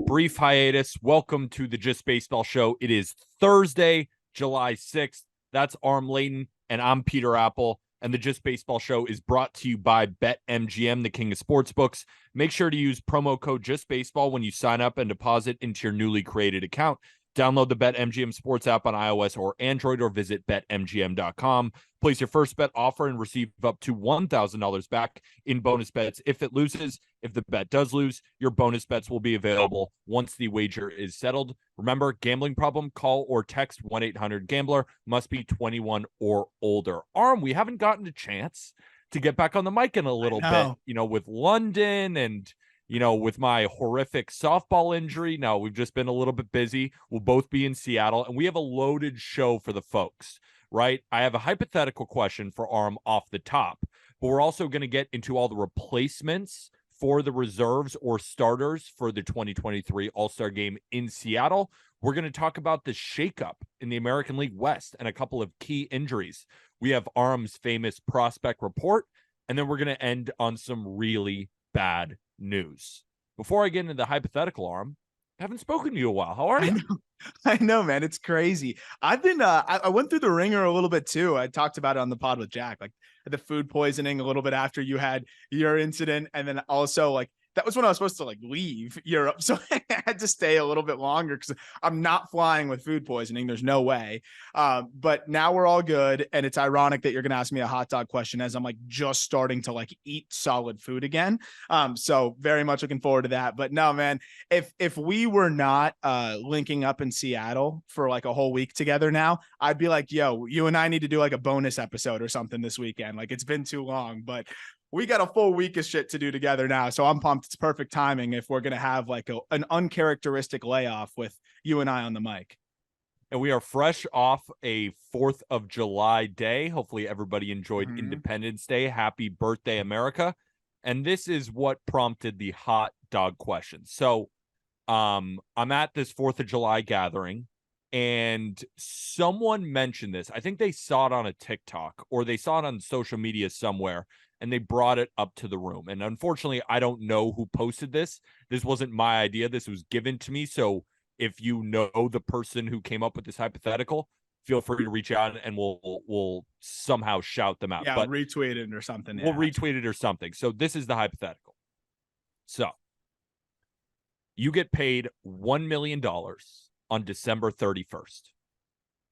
brief hiatus. Welcome to the Just Baseball Show. It is Thursday, July 6th. That's Aram Layton, and I'm Peter Apple. And the Just Baseball Show is brought to you by BetMGM, the king of sportsbooks. Make sure to use promo code JustBaseball when you sign up and deposit into your newly created account. Download the BetMGM Sports app on iOS or Android, or visit BetMGM.com. Place your first bet offer and receive up to $1,000 back in bonus bets if it loses. If the bet does lose, your bonus bets will be available once the wager is settled. Remember, gambling problem? Call or text 1-800-GAMBLER. Must be 21 or older. Aram, we haven't gotten a chance to get back on the mic in a little bit, with London and with my horrific softball injury. Now, we've just been a little bit busy. We'll both be in Seattle, and we have a loaded show for the folks, right? I have a hypothetical question for Aram off the top, but we're also going to get into all the replacements for the reserves or starters for the 2023 All-Star Game in Seattle. We're going to talk about the shakeup in the American League West and a couple of key injuries. We have Aram's famous prospect report, and then we're going to end on some really bad news. Before I get into the hypothetical, Aram, I haven't spoken to you in a while. How are you? I know, man. It's crazy. I've been, I went through the ringer a little bit too. I talked about it on the pod with Jack, like the food poisoning a little bit after you had your incident. And then also like, that was when I was supposed to like leave Europe. So I had to stay a little bit longer because I'm not flying with food poisoning. There's no way. But now we're all good. And it's ironic that you're going to ask me a hot dog question as I'm like just starting to like eat solid food again. So very much looking forward to that. But no, man, if we were not linking up in Seattle for like a whole week together now, I'd be like, yo, you and I need to do like a bonus episode or something this weekend. Like it's been too long, but we got a full week of shit to do together now. So I'm pumped. It's perfect timing if we're going to have like an uncharacteristic layoff with you and I on the mic. And we are fresh off a 4th of July day. Hopefully everybody enjoyed Independence Day. Happy birthday, America. And this is what prompted the hot dog question. So I'm at this 4th of July gathering, and someone mentioned this. I think they saw it on a TikTok or they saw it on social media somewhere, and they brought it up to the room. And unfortunately, I don't know who posted this. This wasn't my idea. This was given to me. So if you know the person who came up with this hypothetical, feel free to reach out and we'll somehow shout them out. Yeah, but retweet it or something. We'll retweet it or something. So this is the hypothetical. So you get paid $1 million on December 31st,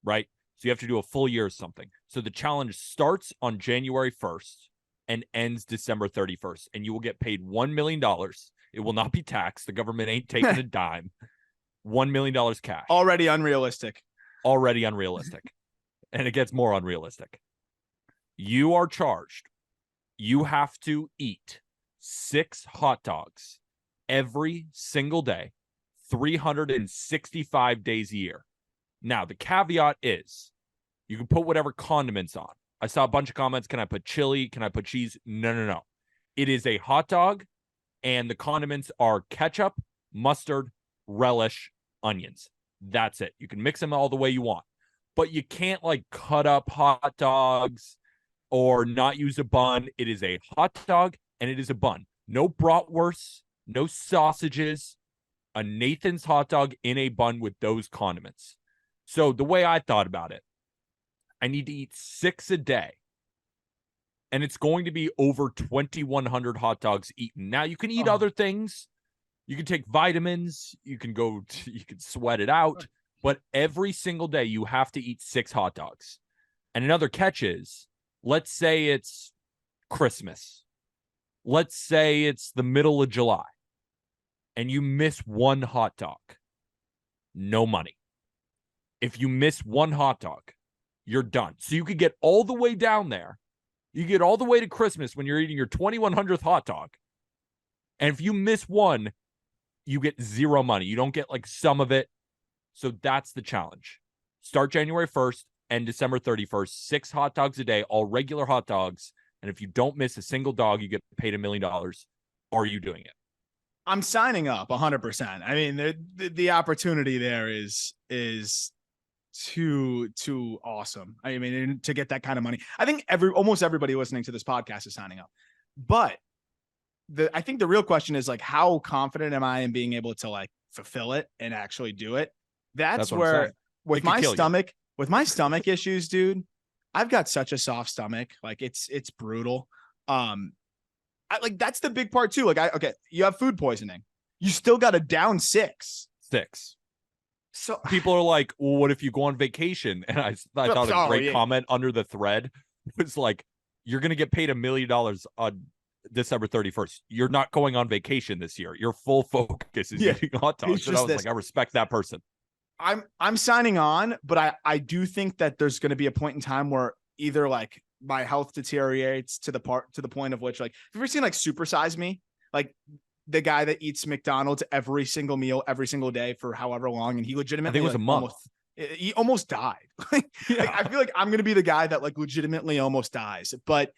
right? So you have to do a full year or something. So the challenge starts on January 1st and ends December 31st, and you will get paid $1 million. It will not be taxed. The government ain't taking a dime. $1 million cash. Already unrealistic. And it gets more unrealistic. You are charged. You have to eat 6 hot dogs every single day, 365 days a year. Now, the caveat is you can put whatever condiments on. I saw a bunch of comments. Can I put chili? Can I put cheese? No. It is a hot dog, and the condiments are ketchup, mustard, relish, onions. That's it. You can mix them all the way you want, but you can't like cut up hot dogs or not use a bun. It is a hot dog, and it is a bun. No bratwurst, no sausages, a Nathan's hot dog in a bun with those condiments. So the way I thought about it, I need to eat 6 a day, and it's going to be over 2,100 hot dogs eaten. Now, you can eat other things. You can take vitamins. You can sweat it out. But every single day, you have to eat 6 hot dogs. And another catch is, let's say it's Christmas. Let's say it's the middle of July, and you miss 1 hot dog. No money. If you miss 1 hot dog, you're done. So you could get all the way down there. You get all the way to Christmas when you're eating your 2,100th hot dog. And if you miss 1, you get 0 money. You don't get like some of it. So that's the challenge. Start January 1st and December 31st, 6 hot dogs a day, all regular hot dogs. And if you don't miss a single dog, you get paid $1 million. Are you doing it? I'm signing up 100%. I mean, the opportunity there is too awesome. I mean, to get that kind of money, I think almost everybody listening to this podcast is signing up. But I think the real question is like, how confident am I in being able to like fulfill it and actually do it. That's what I'm saying. where with my stomach issues, dude, I've got such a soft stomach. Like it's brutal. That's the big part too. Okay, you have food poisoning. You still got to down 6. So people are like, well, what if you go on vacation? And I thought a great comment under the thread was like, you're going to get paid $1 million on December 31st. You're not going on vacation this year. Your full focus is eating hot dogs. And I was like, I respect that person. I'm signing on, but I do think that there's going to be a point in time where either like my health deteriorates to the point of which, like, have you ever seen like Super Size Me? Like the guy that eats McDonald's every single meal, every single day for however long. And he legitimately, I think it was a month. He almost died. Like, I feel like I'm going to be the guy that like legitimately almost dies, but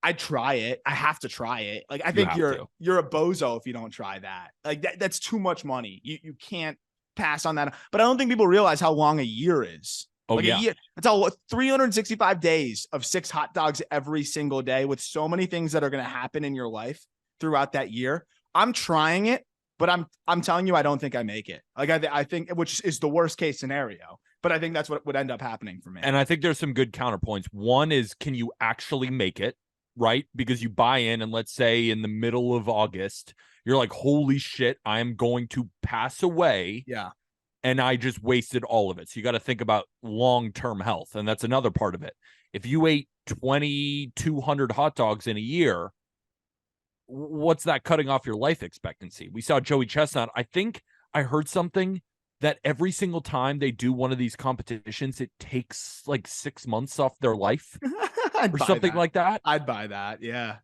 I try it. I have to try it. Like, I think you're a bozo if you don't try that. Like that's too much money. You can't pass on that. But I don't think people realize how long a year is. A year. It's all 365 days of 6 hot dogs every single day with so many things that are going to happen in your life throughout that year. I'm trying it, but I'm telling you, I don't think I make it. Like I think, which is the worst case scenario, but I think that's what would end up happening for me. And I think there's some good counterpoints. One is, can you actually make it? Right? Because you buy in, and let's say in the middle of August, you're like, holy shit, I am going to pass away. Yeah. And I just wasted all of it. So you got to think about long-term health. And that's another part of it. If you ate 2,200 hot dogs in a year, what's that cutting off your life expectancy? We saw Joey Chestnut. I think I heard something that every single time they do one of these competitions, it takes like 6 months off their life or something like that. I'd buy that. Yeah.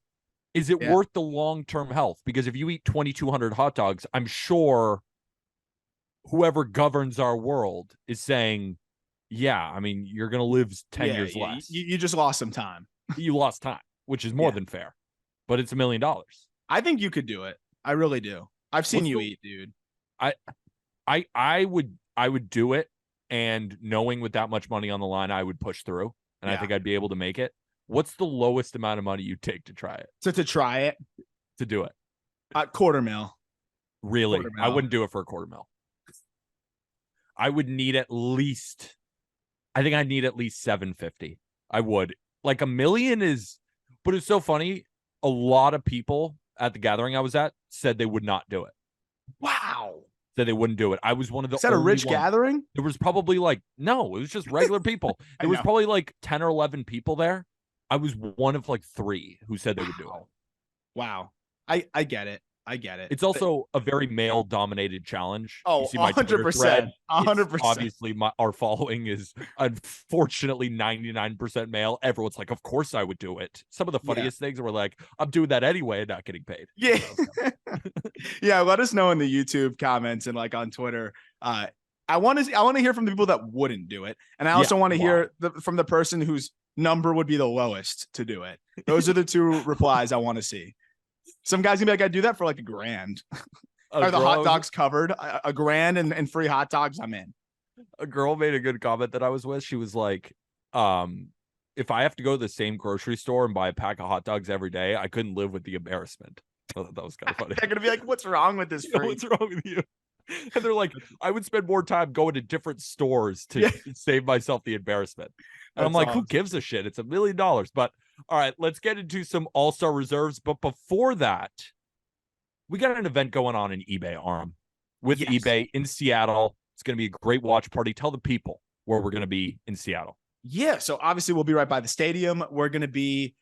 Is it worth the long-term health? Because if you eat 2,200 hot dogs, I'm sure whoever governs our world is saying, yeah, I mean, you're going to live 10 years less. You just lost some time. You lost time, which is more than fair, but it's $1 million. I think you could do it. I really do. I've seen you eat, dude. I would do it, and knowing with that much money on the line, I would push through, and I think I'd be able to make it. What's the lowest amount of money you take to try it? To try it? To do it? $250,000. Really? I wouldn't do it for $250,000. I would need at least, I think I'd need at least 750. I would. Like $1 million is, but it's so funny. A lot of people at the gathering I was at said they would not do it. Wow. Said they wouldn't do it. I was one of the. Is that a rich gathering? There was probably no, it was just regular people. There was probably like 10 or 11 people there. I was one of like 3 who said they would do it. Wow. I get it. I get it. It's also a very male-dominated challenge. Oh, 100%. 100%. Obviously, our following is unfortunately 99% male. Everyone's like, of course I would do it. Some of the funniest things were like, I'm doing that anyway and not getting paid. Yeah. Yeah, let us know in the YouTube comments and like on Twitter. I want to hear from the people that wouldn't do it. And I also want to hear from the person whose number would be the lowest to do it. Those are the 2 replies I want to see. Some guys gonna be like, I'd do that for like $1,000. Are the hot dogs covered? $1,000 and free hot dogs? I'm in. A girl made a good comment that I was with. She was like, if I have to go to the same grocery store and buy a pack of hot dogs every day, I couldn't live with the embarrassment. I thought that was kind of funny. They're gonna be like, what's wrong with this freak? What's wrong with you? And they're like, I would spend more time going to different stores to save myself the embarrassment. And I'm like, who gives a shit? It's $1 million. But all right, let's get into some all-star reserves. But before that, we got an event going on in eBay, Aram. With eBay in Seattle. It's going to be a great watch party. Tell the people where we're going to be in Seattle. Yeah, so obviously we'll be right by the stadium. We're going to be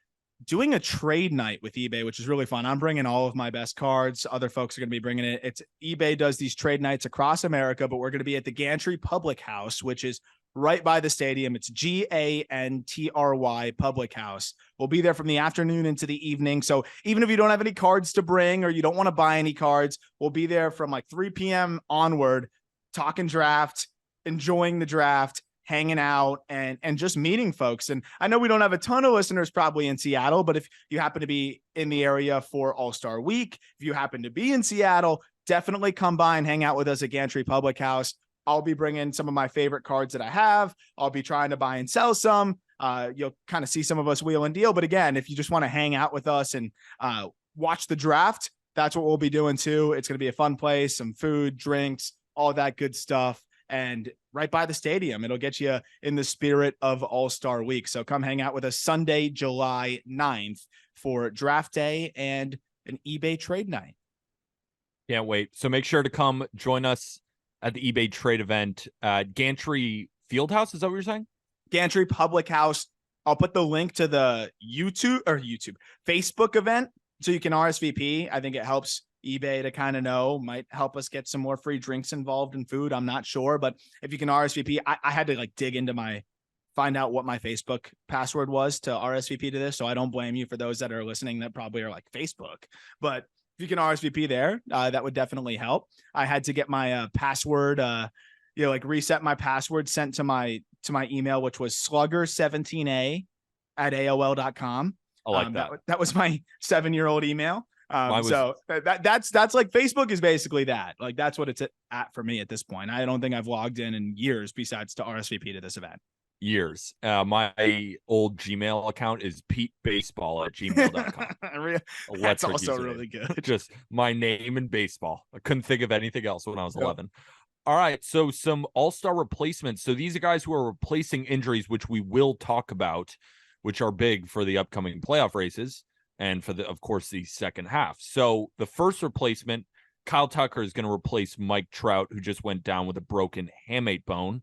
doing a trade night with eBay, which is really fun. I'm bringing all of my best cards. Other folks are going to be bringing it. It's eBay does these trade nights across America, but we're going to be at the Gantry Public House, which is right by the stadium. It's GANTRY Public House. We'll be there from the afternoon into the evening. So even if you don't have any cards to bring or you don't want to buy any cards, we'll be there from like 3 p.m. onward, talking draft, enjoying the draft, hanging out and just meeting folks. And I know we don't have a ton of listeners probably in Seattle, but if you happen to be in the area for All-Star Week, if you happen to be in Seattle, definitely come by and hang out with us at Gantry Public House. I'll be bringing some of my favorite cards that I have. I'll be trying to buy and sell some. You'll kind of see some of us wheel and deal. But again, if you just want to hang out with us and watch the draft, That's what we'll be doing too. It's going to be a fun place, some food, drinks, all that good stuff. And right by the stadium, it'll get you in the spirit of All-Star Week. So come hang out with us Sunday, July 9th for draft day and an eBay trade night. Can't wait. So make sure to come join us at the eBay trade event at Gantry Fieldhouse. Is that what you're saying? Gantry Public House. I'll put the link to the Facebook event so you can RSVP. I think it helps eBay to kind of know, might help us get some more free drinks involved in food. I'm not sure, but if you can RSVP, I had to like dig into find out what my Facebook password was to RSVP to this. So I don't blame you for those that are listening that probably are like Facebook, but if you can RSVP there, that would definitely help. I had to get my password, like reset my password sent to my email, which was slugger17a@aol.com. I like that. That was my 7-year-old email. So that's like Facebook is basically that. Like that's what it's at for me at this point. I don't think I've logged in years besides to RSVP to this event. Years. My old Gmail account is petebaseball@gmail.com. That's also really good. Just my name and baseball. I couldn't think of anything else when I was 11. All right, so some all-star replacements. So these are guys who are replacing injuries, which we will talk about, which are big for the upcoming playoff races and for of course, the second half. So the first replacement, Kyle Tucker is going to replace Mike Trout, who just went down with a broken hamate bone.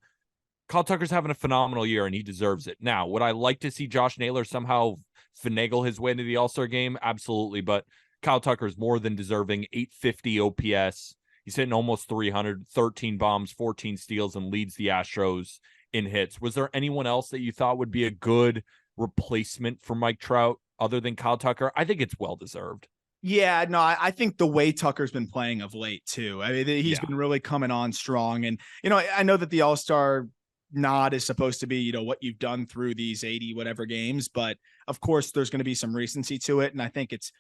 Kyle Tucker's having a phenomenal year, and he deserves it. Now, would I like to see Josh Naylor somehow finagle his way into the All-Star game? Absolutely, but Kyle Tucker is more than deserving. 850 OPS. He's hitting almost 300, 13 bombs, 14 steals, and leads the Astros in hits. Was there anyone else that you thought would be a good replacement for Mike Trout other than Kyle Tucker? I think it's well-deserved. Yeah, no, I think the way Tucker's been playing of late, too. I mean, he's been really coming on strong. And, I know that the All-Star nod is supposed to be, what you've done through these 80 whatever games, but of course there's going to be some recency to it. And I think it's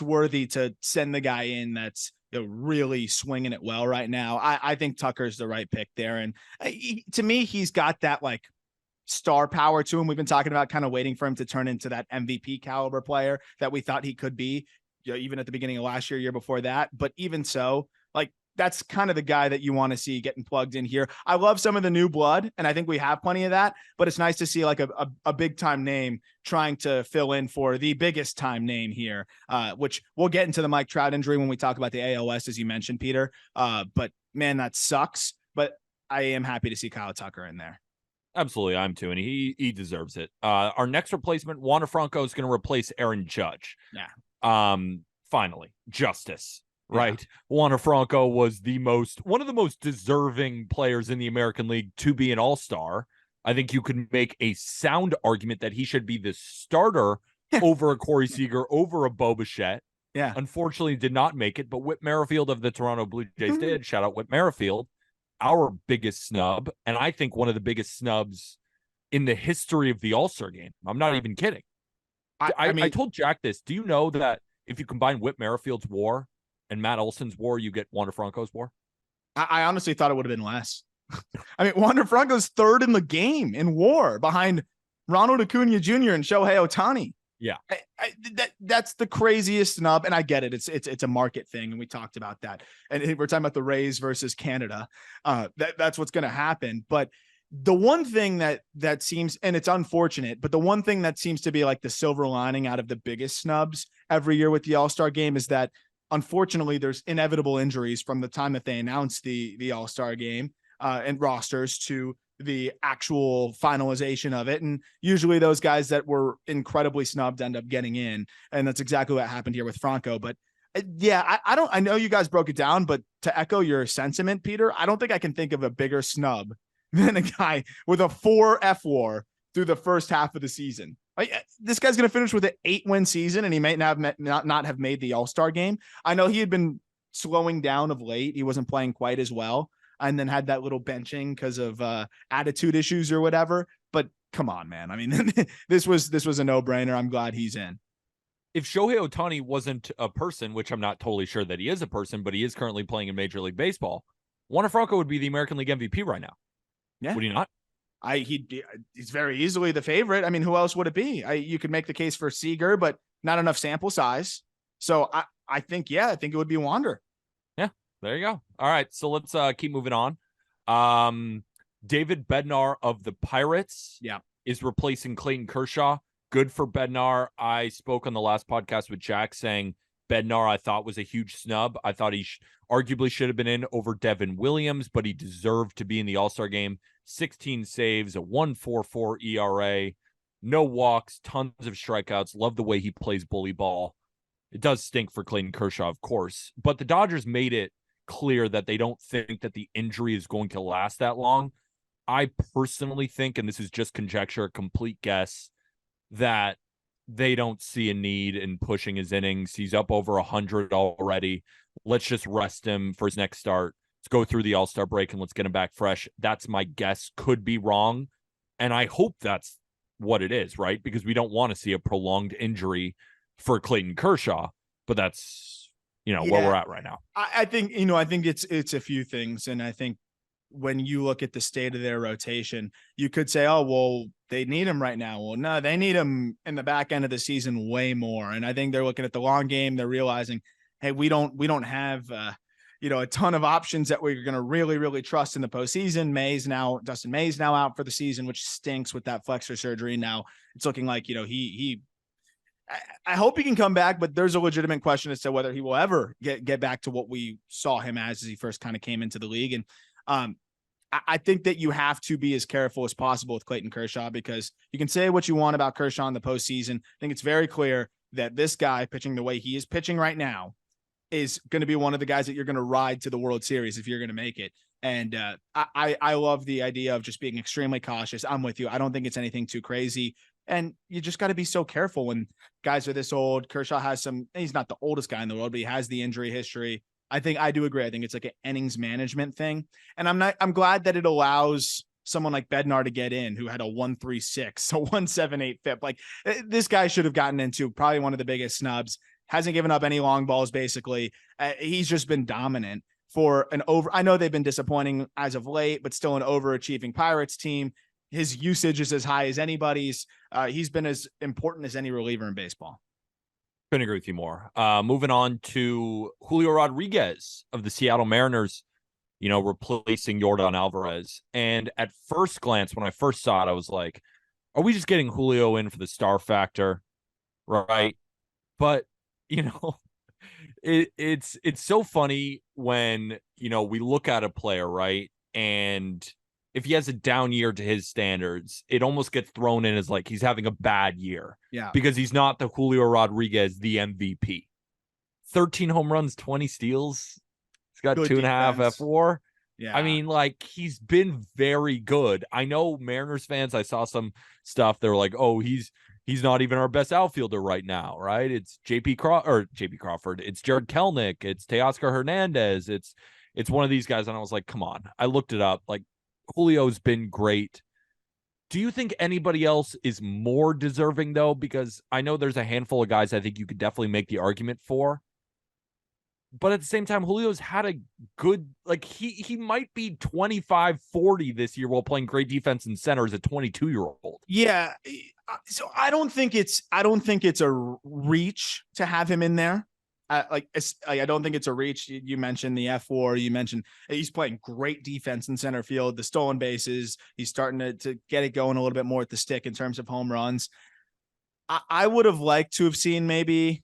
worthy to send the guy in that's really swinging it well right now. I think Tucker's the right pick there. And to me, he's got that like star power to him. We've been talking about kind of waiting for him to turn into that MVP caliber player that we thought he could be, even at the beginning of last year before that. But even so, like, that's kind of the guy that you want to see getting plugged in here. I love some of the new blood, and I think we have plenty of that, but it's nice to see like a big time name trying to fill in for the biggest time name here, which we'll get into the Mike Trout injury when we talk about the ALS, as you mentioned, Peter. But man, that sucks. But I am happy to see Kyle Tucker in there. Absolutely, I'm too, and he deserves it. Our next replacement, Wander Franco, is going to replace Aaron Judge. Yeah. Finally, justice. Right. Yeah. Wander Franco was one of the most deserving players in the American League to be an all-star. I think you could make a sound argument that he should be the starter over a Corey Seager, over a Bo Bichette. Yeah. Unfortunately, did not make it, but Whit Merrifield of the Toronto Blue Jays did. Shout out Whit Merrifield, our biggest snub, and I think one of the biggest snubs in the history of the All-Star game. I'm not even kidding. I told Jack this. Do you know that if you combine Whit Merrifield's WAR and Matt Olson's WAR, you get Wander Franco's WAR? I honestly thought it would have been less. I mean, Wander Franco's third in the game in WAR behind Ronald Acuna Jr. and Shohei Ohtani. Yeah, that's the craziest snub, and I get it. It's a market thing, and we talked about that. And we're talking about the Rays versus Canada. That's what's going to happen. But the one thing that seems, and it's unfortunate, but the one thing that seems to be like the silver lining out of the biggest snubs every year with the All-Star game is that, unfortunately, there's inevitable injuries from the time that they announce the All-Star game and rosters to the actual finalization of it. And usually those guys that were incredibly snubbed end up getting in. And that's exactly what happened here with Franco. But yeah, I know you guys broke it down, but to echo your sentiment, Peter, I don't think I can think of a bigger snub than a guy with a 4 FWAR through the first half of the season. This guy's going to finish with an 8-win season, and he might not have made the All-Star game. I know he had been slowing down of late. He wasn't playing quite as well, and then had that little benching because of attitude issues or whatever. But come on, man. I mean, this was a no-brainer. I'm glad he's in. If Shohei Ohtani wasn't a person, which I'm not totally sure that he is a person, but he is currently playing in Major League Baseball, Wander Franco would be the American League MVP right now. Yeah. Would he not? He's very easily the favorite. I mean, who else would it be? You could make the case for Seager, but not enough sample size. So I think it would be Wander. Yeah, there you go. All right, so let's keep moving on. David Bednar of the Pirates is replacing Clayton Kershaw. Good for Bednar. I spoke on the last podcast with Jack saying Bednar I thought was a huge snub. I thought he arguably should have been in over Devin Williams, but he deserved to be in the All-Star game. 16 saves, a 1.44 ERA, no walks, tons of strikeouts. Love the way he plays bully ball. It does stink for Clayton Kershaw, of course, but the Dodgers made it clear that they don't think that the injury is going to last that long. I personally think, and this is just conjecture, a complete guess, that they don't see a need in pushing his innings. He's up over 100 already. Let's just rest him for his next start. Let's go through the All-Star break and let's get him back fresh. That's my guess. Could be wrong. And I hope that's what it is, right? Because we don't want to see a prolonged injury for Clayton Kershaw, but that's, where we're at right now. I think it's a few things. And I think when you look at the state of their rotation, you could say, oh, well, they need him right now. Well, no, they need him in the back end of the season way more. And I think they're looking at the long game. They're realizing, hey, we don't have, a ton of options that we're going to really, really trust in the postseason. Dustin May's now out for the season, which stinks with that flexor surgery. Now it's looking like, I hope he can come back, but there's a legitimate question as to whether he will ever get back to what we saw him as he first kind of came into the league. And I think that you have to be as careful as possible with Clayton Kershaw, because you can say what you want about Kershaw in the postseason. I think it's very clear that this guy pitching the way he is pitching right now is going to be one of the guys that you're going to ride to the World Series if you're going to make it. And I love the idea of just being extremely cautious. I'm with you. I don't think it's anything too crazy. And you just got to be so careful when guys are this old. Kershaw has he's not the oldest guy in the world, but he has the injury history. I do agree. I think it's like an innings management thing. And I'm glad that it allows someone like Bednar to get in, who had a 1.36, a 1.78 FIP. Like, this guy should have gotten into probably one of the biggest snubs. Hasn't given up any long balls, basically. He's just been dominant for I know they've been disappointing as of late, but still an overachieving Pirates team. His usage is as high as anybody's. He's been as important as any reliever in baseball. Couldn't agree with you more. Moving on to Julio Rodriguez of the Seattle Mariners, replacing Yordan Alvarez. And at first glance, when I first saw it, I was like, are we just getting Julio in for the star factor? Right. But, it's so funny when, we look at a player, right? And if he has a down year to his standards, it almost gets thrown in as like he's having a bad year. Yeah. Because he's not the Julio Rodriguez, the MVP. 13 home runs, 20 steals. He's got 2.5 F4. Yeah. I mean, like, he's been very good. I know Mariners fans, I saw some stuff. They were like, oh, he's not even our best outfielder right now, right? It's JP Crawford. It's Jared Kelenic. It's Teoscar Hernandez. It's one of these guys. And I was like, come on. I looked it up. Like, Julio's been great. Do you think anybody else is more deserving, though? Because I know there's a handful of guys I think you could definitely make the argument for. But at the same time, Julio's had a good, like, he might be 25-40 this year while playing great defense in center as a 22-year-old. Yeah. So I don't think it's a reach to have him in there. I don't think it's a reach. You mentioned the F4. You mentioned he's playing great defense in center field, the stolen bases. He's starting to get it going a little bit more at the stick in terms of home runs. I would have liked to have seen maybe,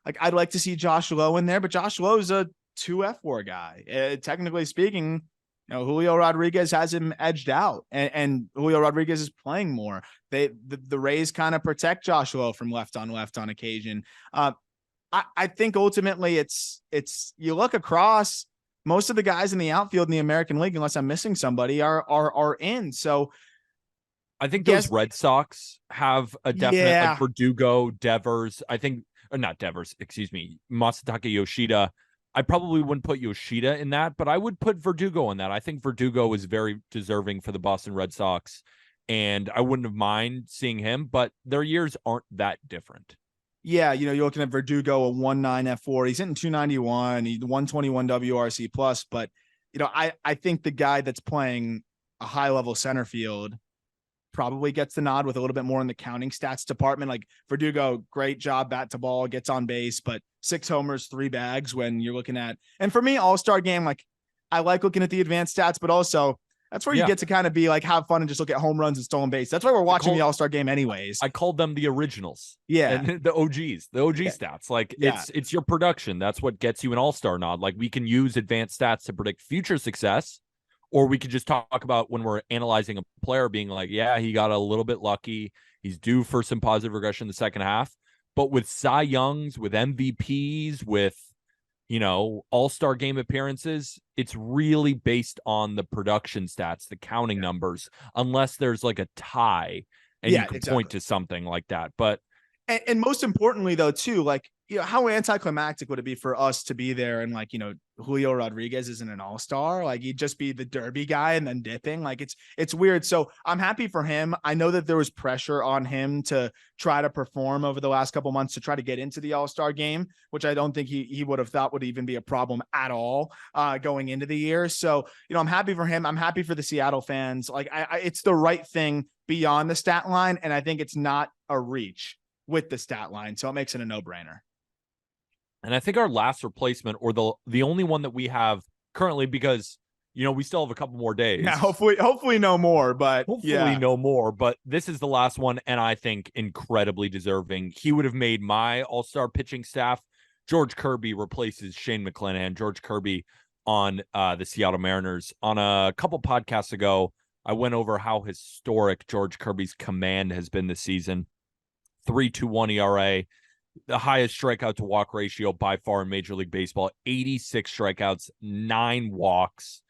like, I'd like to see Josh Lowe in there, but Josh Lowe's a 2 F4 guy. Technically speaking, Julio Rodriguez has him edged out, and Julio Rodriguez is playing more. The Rays kind of protect Josh Lowe from left on occasion. I think ultimately it's you look across, most of the guys in the outfield in the American League, unless I'm missing somebody, are in. So I think those Red Sox have a definite, like, Verdugo, Devers. I think, or not Devers, excuse me, Masataka Yoshida. I probably wouldn't put Yoshida in that, but I would put Verdugo in that. I think Verdugo is very deserving for the Boston Red Sox, and I wouldn't have mind seeing him, but their years aren't that different. Yeah, you're looking at Verdugo, a 1.9 F4. He's hitting 291. He's 121 WRC plus. But I think the guy that's playing a high level center field probably gets the nod with a little bit more in the counting stats department. Like Verdugo, great job, bat to ball, gets on base, but 6 homers, 3 bags when you're looking at, and for me, all-star game, like I like looking at the advanced stats, but also that's where you get to kind of be like, have fun and just look at home runs and stolen base. That's why we're watching the all-star game anyways. I called them the originals. Yeah. And the OGs, the OG stats. Like it's your production. That's what gets you an all-star nod. Like we can use advanced stats to predict future success, or we could just talk about when we're analyzing a player being like, yeah, he got a little bit lucky. He's due for some positive regression in the second half. But with Cy Youngs, with MVPs, with, you know, all-star game appearances, it's really based on the production stats, the counting numbers, unless there's like a tie and you can point to something like that. But and most importantly, though, too, like, you know, how anticlimactic would it be for us to be there and like, you know, Julio Rodriguez isn't an all-star, like he'd just be the derby guy and then dipping. Like it's weird. So I'm happy for him. I know that there was pressure on him to try to perform over the last couple months to try to get into the all-star game, which I don't think he would have thought would even be a problem at all going into the year. So, you know, I'm happy for him. I'm happy for the Seattle fans. Like it's the right thing beyond the stat line. And I think it's not a reach with the stat line. So it makes it a no-brainer. And I think our last replacement, or the only one that we have currently, because, you know, we still have a couple more days. Yeah, hopefully no more, but no more. But this is the last one, and I think incredibly deserving. He would have made my all-star pitching staff. George Kirby replaces Shane McClanahan. George Kirby on the Seattle Mariners. On a couple podcasts ago, I went over how historic George Kirby's command has been this season. 3.21 ERA. The highest strikeout to walk ratio by far in Major League Baseball, 86 strikeouts, 9 walks.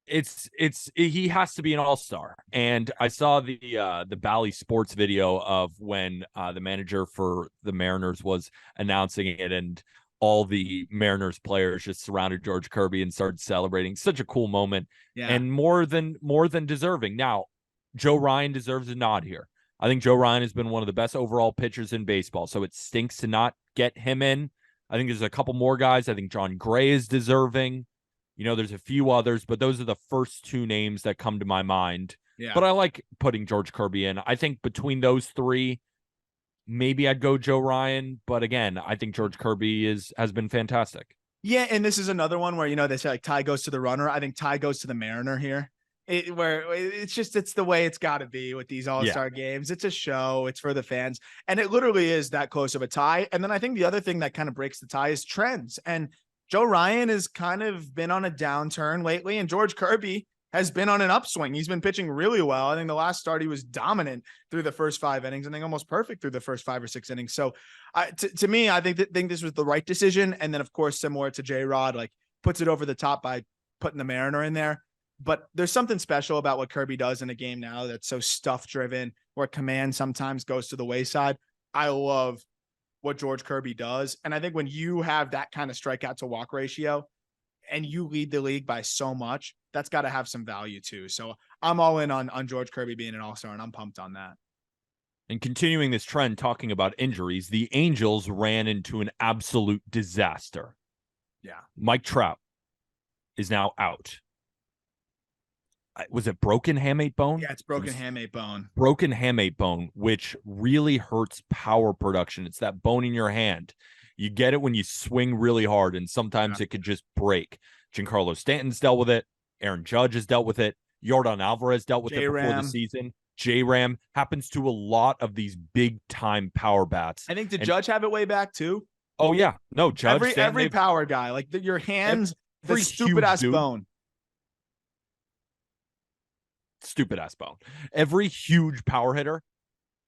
He has to be an all-star. And I saw the Bally Sports video of when the manager for the Mariners was announcing it, and all the Mariners players just surrounded George Kirby and started celebrating. Such a cool moment, and more than deserving. Now, Joe Ryan deserves a nod here. I think Joe Ryan has been one of the best overall pitchers in baseball, so it stinks to not get him in. I think there's a couple more guys. I think John Gray is deserving. You know, there's a few others, but those are the first 2 names that come to my mind. Yeah. But I like putting George Kirby in. I think between those 3, maybe I'd go Joe Ryan. But again, I think George Kirby has been fantastic. Yeah, and this is another one where, you know, they say like tie goes to the runner. I think tie goes to the Mariner here. It's the way it's got to be with these all-star games. It's a show. It's for the fans. And it literally is that close of a tie. And then I think the other thing that kind of breaks the tie is trends. And Joe Ryan has kind of been on a downturn lately, and George Kirby has been on an upswing. He's been pitching really well. I think the last start he was dominant through the first 5 innings. I think almost perfect through the first 5 or 6 innings. So to me, I think this was the right decision. And then, of course, similar to J-Rod, like puts it over the top by putting the Mariner in there. But there's something special about what Kirby does in a game now that's so stuff-driven, where command sometimes goes to the wayside. I love what George Kirby does. And I think when you have that kind of strikeout to walk ratio and you lead the league by so much, that's got to have some value too. So I'm all in on George Kirby being an all-star, and I'm pumped on that. And continuing this trend, talking about injuries, the Angels ran into an absolute disaster. Yeah. Mike Trout is now out. Was it broken hamate bone? Yeah, it's broken hamate bone. Broken hamate bone, which really hurts power production. It's that bone in your hand. You get it when you swing really hard, and sometimes it could just break. Giancarlo Stanton's dealt with it. Aaron Judge has dealt with it. Yordan Alvarez dealt with it before the season. J-Ram happens to a lot of these big-time power bats. I think did Judge have it way back too? Oh, yeah. No, Judge. Every power guy. Like your hands, the stupid-ass bone. Stupid-ass bone. Every huge power hitter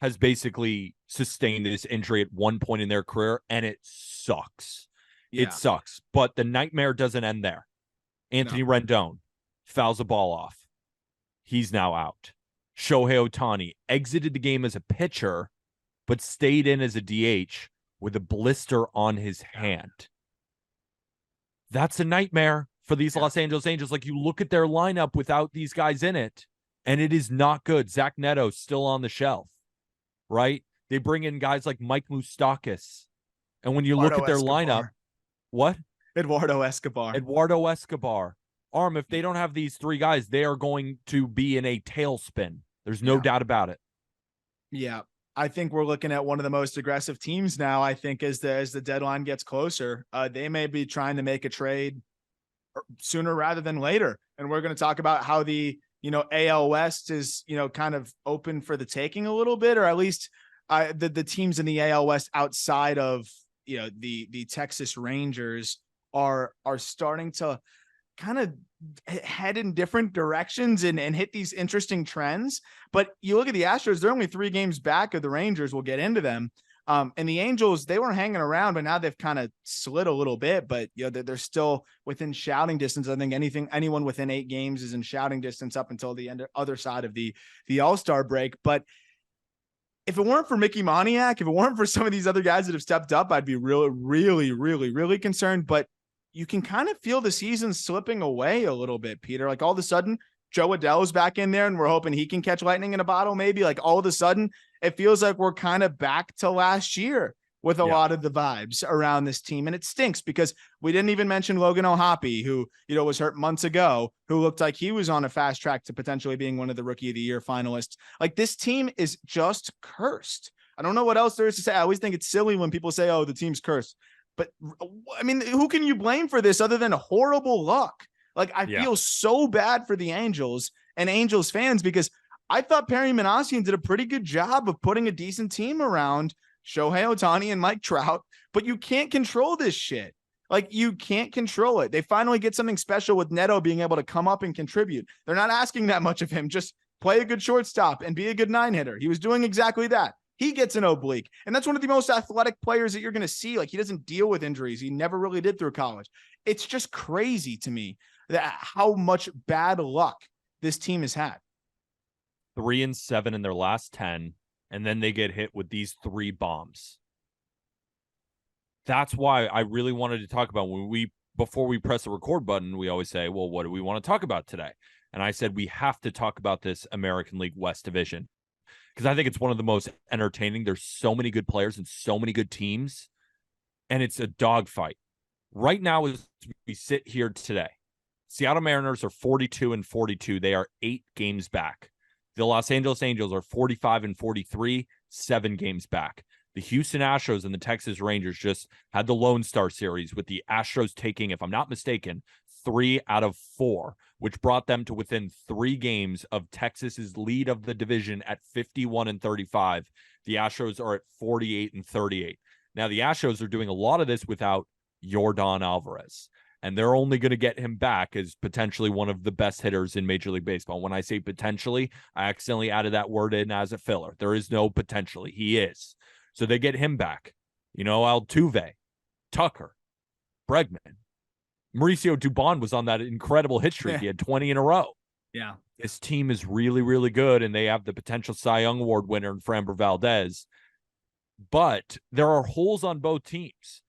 has basically sustained this injury at one point in their career, and it sucks. Yeah. It sucks. But the nightmare doesn't end there. Anthony Rendon fouls a ball off. He's now out. Shohei Ohtani exited the game as a pitcher, but stayed in as a DH with a blister on his hand. That's a nightmare for these Los Angeles Angels. Like, you look at their lineup without these guys in it, and it is not good. Zach Neto's still on the shelf, right? They bring in guys like Mike Moustakas. And when you look at their lineup, what? Eduardo Escobar. Aram, if they don't have these three guys, they are going to be in a tailspin. There's no doubt about it. Yeah. I think we're looking at one of the most aggressive teams now. I think as the deadline gets closer, they may be trying to make a trade sooner rather than later. And we're going to talk about how the, AL West is, kind of open for the taking a little bit, or at least the teams in the AL West outside of, the Texas Rangers are starting to kind of head in different directions and hit these interesting trends. But you look at the Astros, they're only 3 games back of the Rangers. We'll get into them. And the Angels, they weren't hanging around, but now they've kind of slid a little bit, but they're still within shouting distance. I think anyone within 8 games is in shouting distance up until the other side of the All-Star break. But if it weren't for Mickey Moniak, if it weren't for some of these other guys that have stepped up, I'd be really, really, really, really concerned. But you can kind of feel the season slipping away a little bit, Peter. Like all of a sudden, Joe Adell's back in there and we're hoping he can catch lightning in a bottle. Maybe like all of a sudden it feels like we're kind of back to last year with a lot of the vibes around this team. And it stinks because we didn't even mention Logan O'Hoppe, who, was hurt months ago, who looked like he was on a fast track to potentially being one of the Rookie of the Year finalists. Like this team is just cursed. I don't know what else there is to say. I always think it's silly when people say, oh, the team's cursed. But I mean, who can you blame for this other than horrible luck? Like I feel so bad for the Angels and Angels fans because I thought Perry Minasian did a pretty good job of putting a decent team around Shohei Ohtani and Mike Trout, but you can't control this shit. Like you can't control it. They finally get something special with Neto being able to come up and contribute. They're not asking that much of him. Just play a good shortstop and be a good 9-hitter. He was doing exactly that. He gets an oblique. And that's one of the most athletic players that you're going to see. Like he doesn't deal with injuries. He never really did through college. It's just crazy to me that how much bad luck this team has had. 3-7 in their last 10. And then they get hit with these 3 bombs. That's why I really wanted to talk about before we press the record button, we always say, well, what do we want to talk about today? And I said, we have to talk about this American League West division. Because I think it's one of the most entertaining. There's so many good players and so many good teams, and it's a dogfight. Right now, as we sit here today, Seattle Mariners are 42-42. They are 8 games back. The Los Angeles Angels are 45-43, 7 games back. The Houston Astros and the Texas Rangers just had the Lone Star Series with the Astros taking, if I'm not mistaken, 3 out of 4, which brought them to within 3 games of Texas's lead of the division at 51-35. The Astros are at 48-38. Now, the Astros are doing a lot of this without Yordan Alvarez, and they're only going to get him back as potentially one of the best hitters in Major League Baseball. When I say potentially, I accidentally added that word in as a filler. There is no potentially. He is. So they get him back. Altuve, Tucker, Bregman. Mauricio Dubon was on that incredible hit streak. He had 20 in a row. Yeah. This team is really, really good, and they have the potential Cy Young Award winner in Framber Valdez. But there are holes on both teams.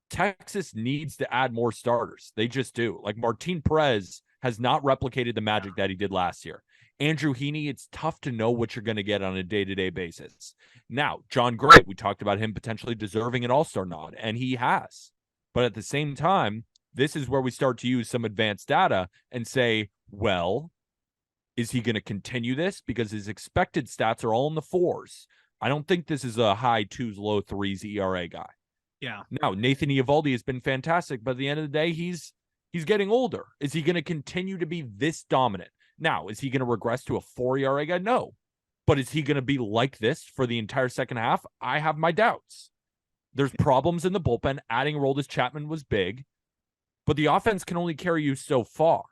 Texas needs to add more starters. They just do. Like Martin Perez has not replicated the magic that he did last year. Andrew Heaney, it's tough to know what you're going to get on a day-to-day basis. Now, John Gray, we talked about him potentially deserving an all-star nod, and he has. But at the same time, this is where we start to use some advanced data and say, well, is he going to continue this? Because his expected stats are all in the 4s. I don't think this is a high 2s, low 3s ERA guy. Yeah. Now, Nathan Eovaldi has been fantastic, but at the end of the day, he's getting older. Is he going to continue to be this dominant? Now, is he going to regress to a 4 ERA guy? No. But is he going to be like this for the entire second half? I have my doubts. There's problems in the bullpen. Adding Aroldis Chapman was big, but the offense can only carry you so far.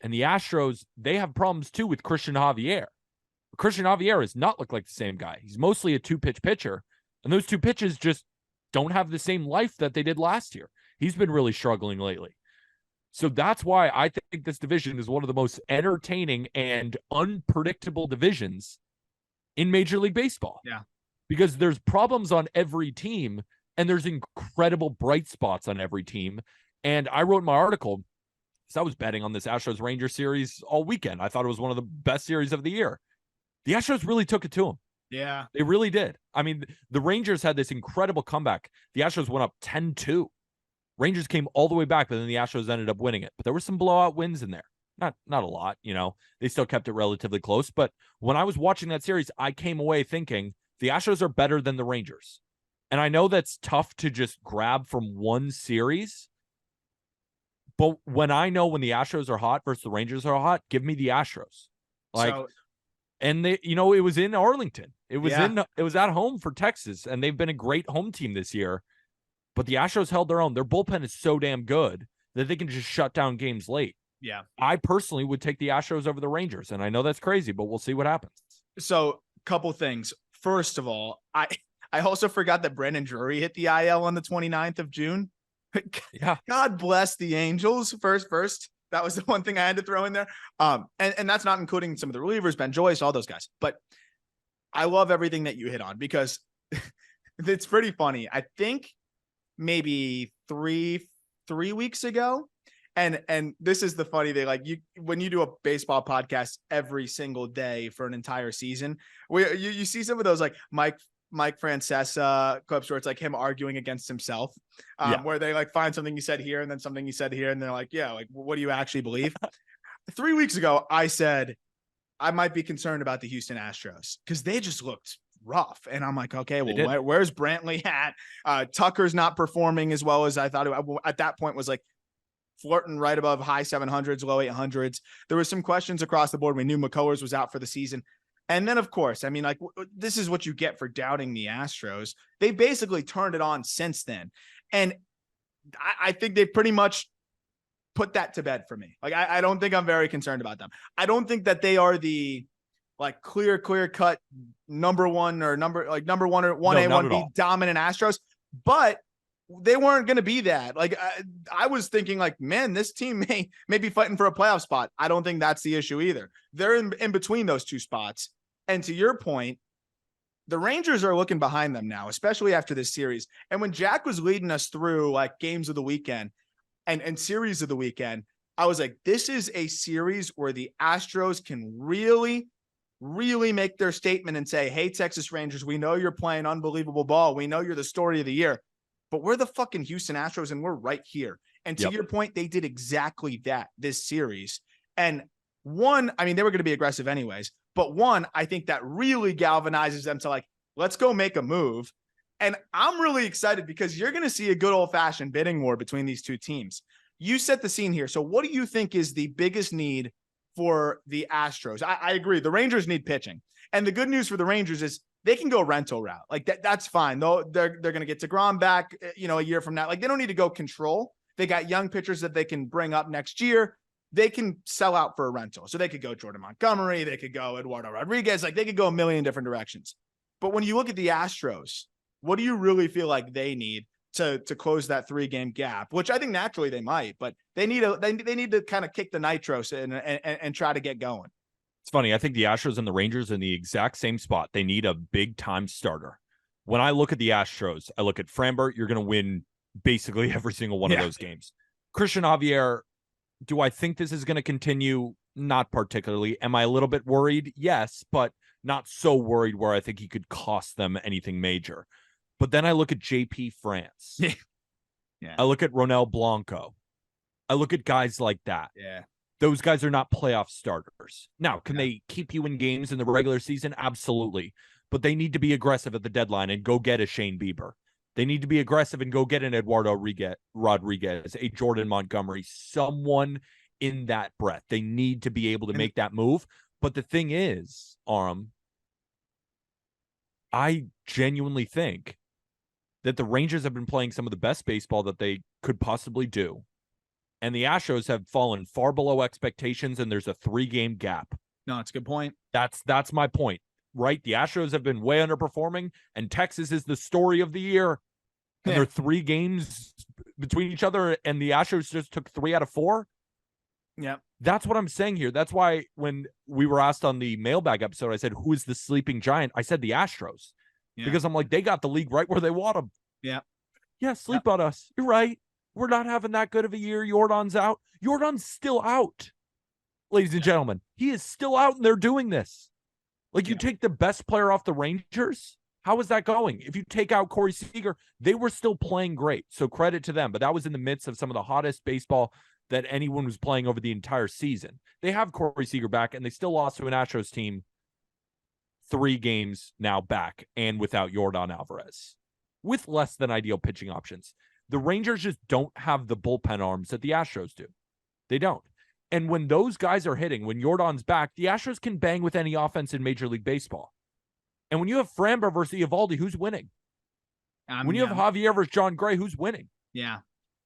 And the Astros, they have problems too with Christian Javier. Christian Javier has not looked like the same guy. He's mostly a 2-pitch pitcher, and those 2 pitches just don't have the same life that they did last year. He's been really struggling lately. So that's why I think this division is one of the most entertaining and unpredictable divisions in Major League Baseball. Yeah. Because there's problems on every team, and there's incredible bright spots on every team. And I wrote my article because I was betting on this Astros-Rangers series all weekend. I thought it was one of the best series of the year. The Astros really took it to them. Yeah. They really did. I mean, the Rangers had this incredible comeback. The Astros went up 10-2 Rangers came all the way back, but then the Astros ended up winning it. But there were some blowout wins in there. Not a lot, They still kept it relatively close. But when I was watching that series, I came away thinking the Astros are better than the Rangers. And I know that's tough to just grab from one series. But when I know when the Astros are hot versus the Rangers are hot, give me the Astros. And they, it was in Arlington. It was at home for Texas, and they've been a great home team this year. But the Astros held their own. Their bullpen is so damn good that they can just shut down games late. Yeah. I personally would take the Astros over the Rangers, and I know that's crazy, but we'll see what happens. So, couple things. First of all, I also forgot that Brandon Drury hit the IL on the 29th of June. Yeah. God bless the Angels. First. That was the one thing I had to throw in there. And that's not including some of the relievers, Ben Joyce, all those guys. But I love everything that you hit on because it's pretty funny. I think maybe three weeks ago. And this is the funny thing. Like when you do a baseball podcast every single day for an entire season, you see some of those like Mike Francesa clips where it's like him arguing against himself, where they like find something he said here and then something he said here. And they're like, yeah, like, what do you actually believe? 3 weeks ago, I said, I might be concerned about the Houston Astros because they just looked rough. And I'm like, okay, well, where's Brantley at? Tucker's not performing as well as I thought at that point was like flirting right above high 700s, low 800s. There were some questions across the board. We knew McCullers was out for the season. And then, of course, I mean, like, this is what you get for doubting the Astros. They basically turned it on since then. And I think they pretty much put that to bed for me. Like, I don't think I'm very concerned about them. I don't think that they are the, like, clear cut number one or 1A, 1B dominant Astros. But they weren't going to be that. Like, I was thinking, like, man, this team may be fighting for a playoff spot. I don't think that's the issue either. They're in between those two spots. And to your point, the Rangers are looking behind them now, especially after this series. And when Jack was leading us through like games of the weekend and series of the weekend, I was like, this is a series where the Astros can really, really make their statement and say, hey, Texas Rangers, we know you're playing unbelievable ball. We know you're the story of the year, but we're the fucking Houston Astros and we're right here. And to your point, they did exactly that this series. And one, I mean, they were going to be aggressive anyways. But one, I think that really galvanizes them to like, let's go make a move. And I'm really excited because you're going to see a good old fashioned bidding war between these two teams. You set the scene here. So what do you think is the biggest need for the Astros? I agree. The Rangers need pitching. And the good news for the Rangers is they can go rental route. Like that's fine. Though they're going to get DeGrom back, a year from now. Like they don't need to go control. They got young pitchers that they can bring up next year. They can sell out for a rental. So they could go Jordan Montgomery. They could go Eduardo Rodriguez. Like they could go a million different directions. But when you look at the Astros, what do you really feel like they need to close that 3-game gap, which I think naturally they might, but they need to kind of kick the nitros and try to get going. It's funny. I think the Astros and the Rangers are in the exact same spot. They need a big time starter. When I look at the Astros, I look at Framber. You're going to win basically every single one of those games. Christian Javier, do I think this is going to continue? Not particularly. Am I a little bit worried? Yes, but not so worried where I think he could cost them anything major. But then I look at JP France. I look at Ronel Blanco. I look at guys like that. Yeah. Those guys are not playoff starters. Now, can they keep you in games in the regular season? Absolutely. But they need to be aggressive at the deadline and go get a Shane Bieber. They need to be aggressive and go get an Eduardo Rodriguez, a Jordan Montgomery, someone in that breath. They need to be able to make that move. But the thing is, Aram, I genuinely think that the Rangers have been playing some of the best baseball that they could possibly do. And the Astros have fallen far below expectations, and there's a 3-game gap. No, that's a good point. That's my point, right? The Astros have been way underperforming, and Texas is the story of the year. And they're 3 games between each other, and the Astros just took 3 out of 4. Yeah. That's what I'm saying here. That's why when we were asked on the mailbag episode, I said, who is the sleeping giant? I said the Astros. Yeah. Because I'm like, they got the league right where they want them. Yeah. Yeah, sleep on us. You're right. We're not having that good of a year. Jordan's out. Jordan's still out. Ladies and gentlemen, he is still out, and they're doing this. Like, you take the best player off the Rangers. How is that going? If you take out Corey Seager, they were still playing great. So credit to them. But that was in the midst of some of the hottest baseball that anyone was playing over the entire season. They have Corey Seager back, and they still lost to an Astros team 3 games now back and without Yordan Alvarez, with less than ideal pitching options. The Rangers just don't have the bullpen arms that the Astros do. They don't. And when those guys are hitting, when Yordan's back, the Astros can bang with any offense in Major League Baseball. And when you have Framber versus Eovaldi, who's winning? When you have Javier versus John Gray, who's winning? Yeah.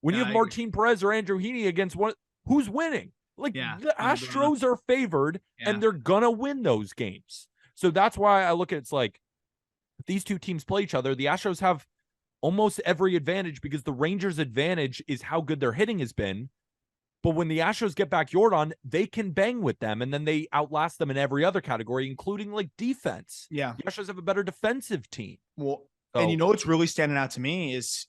When you have Martin Perez or Andrew Heaney against one, who's winning? Like, the Astros are favored, and they're going to win those games. So that's why I look at it's like, if these two teams play each other, the Astros have almost every advantage because the Rangers' advantage is how good their hitting has been. But when the Astros get back Yordan, they can bang with them, and then they outlast them in every other category, including like defense. Yeah. The Astros have a better defensive team. Well, and you know what's really standing out to me is,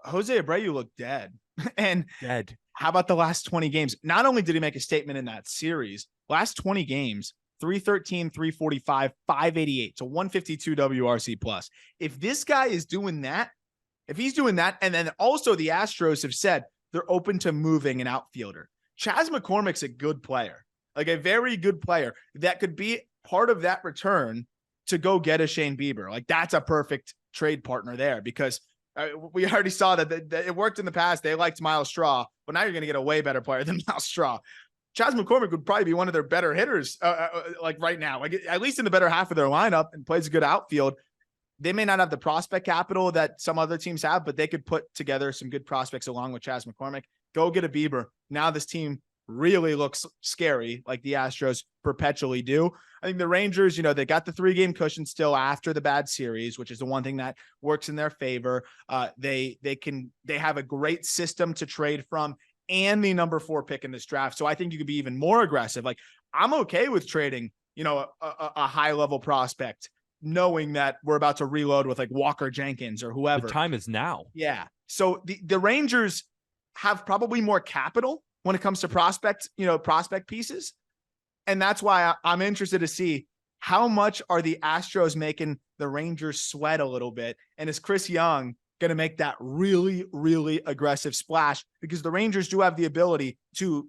Jose Abreu looked dead. And dead. How about the last 20 games? Not only did he make a statement in that series, last 20 games, 313, 345, 588. So 152 WRC plus. If this guy is doing that, if he's doing that, and then also the Astros have said they're open to moving an outfielder. Chas McCormick's a good player, like a very good player that could be part of that return to go get a Shane Bieber. Like, that's a perfect trade partner there, because we already saw that it worked in the past. They liked Miles Straw, but now you're going to get a way better player than Miles Straw. Chas McCormick would probably be one of their better hitters, like right now, like at least in the better half of their lineup, and plays a good outfield. They may not have the prospect capital that some other teams have, but they could put together some good prospects along with Chas McCormick. Go get a Bieber. Now this team really looks scary, like the Astros perpetually do. I think the Rangers, they got the 3-game cushion still after the bad series, which is the one thing that works in their favor. They have a great system to trade from, and the number 4 pick in this draft. So I think you could be even more aggressive. Like, I'm okay with trading, a high level prospect, knowing that we're about to reload with like Walker Jenkins or whoever. The time is now. Yeah. So the Rangers have probably more capital when it comes to prospect pieces. And that's why I'm interested to see how much are the Astros making the Rangers sweat a little bit. And is Chris Young going to make that really, really aggressive splash? Because the Rangers do have the ability to,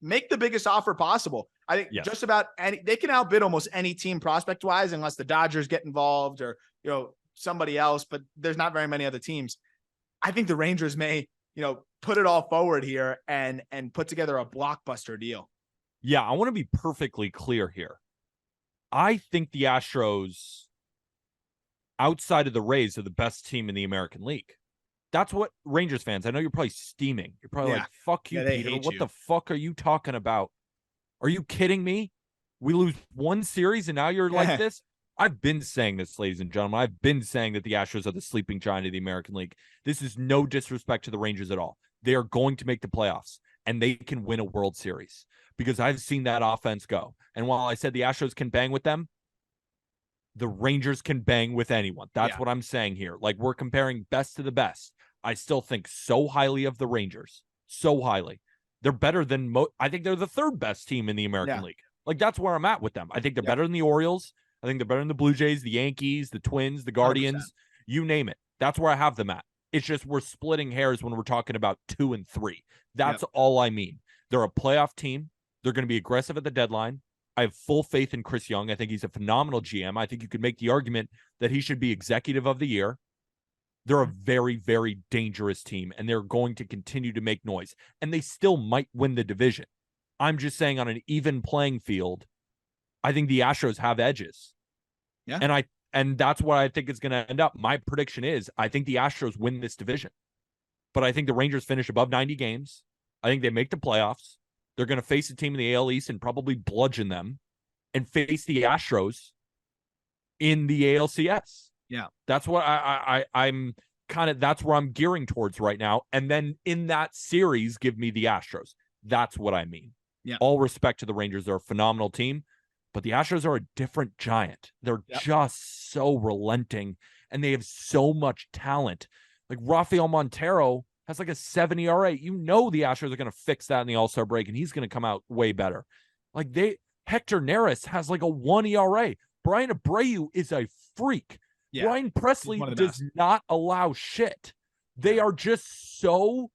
make the biggest offer possible. I think just about they can outbid almost any team prospect wise, unless the Dodgers get involved or, somebody else, but there's not very many other teams. I think the Rangers may, put it all forward here and put together a blockbuster deal. Yeah. I want to be perfectly clear here. I think the Astros, outside of the Rays, are the best team in the American League. That's what Rangers fans, I know you're probably steaming. You're probably like, fuck you, Peter. What the fuck are you talking about? Are you kidding me? We lose one series and now you're like this? I've been saying this, ladies and gentlemen. I've been saying that the Astros are the sleeping giant of the American League. This is no disrespect to the Rangers at all. They are going to make the playoffs, and they can win a World Series because I've seen that offense go. And while I said the Astros can bang with them, the Rangers can bang with anyone. That's what I'm saying here. Like, we're comparing best to the best. I still think so highly of the Rangers. So highly. They're better than I think they're the 3rd best team in the American League. Like, that's where I'm at with them. I think they're better than the Orioles. I think they're better than the Blue Jays, the Yankees, the Twins, the Guardians, 100%. You name it. That's where I have them at. It's just we're splitting hairs when we're talking about 2 and 3. That's all I mean. They're a playoff team. They're going to be aggressive at the deadline. I have full faith in Chris Young. I think he's a phenomenal GM. I think you could make the argument that he should be executive of the year. They're a very, very dangerous team, and they're going to continue to make noise. And they still might win the division. I'm just saying, on an even playing field, I think the Astros have edges. Yeah. And that's what I think is going to end up. My prediction is I think the Astros win this division. But I think the Rangers finish above 90 games. I think they make the playoffs. They're going to face a team in the AL East and probably bludgeon them and face the Astros in the ALCS. Yeah. That's what I'm kind of, that's where I'm gearing towards right now. And then in that series, give me the Astros. That's what I mean. Yeah. All respect to the Rangers. They're a phenomenal team, but the Astros are a different giant. They're just so relenting, and they have so much talent. Like Rafael Montero has like a 7 ERA. You know the Astros are going to fix that in the All-Star break, and he's going to come out way better. Like Hector Neris has like a 1 ERA. Brian Abreu is a freak. Yeah. Brian Presley one of the does best. not allow shit. They are just so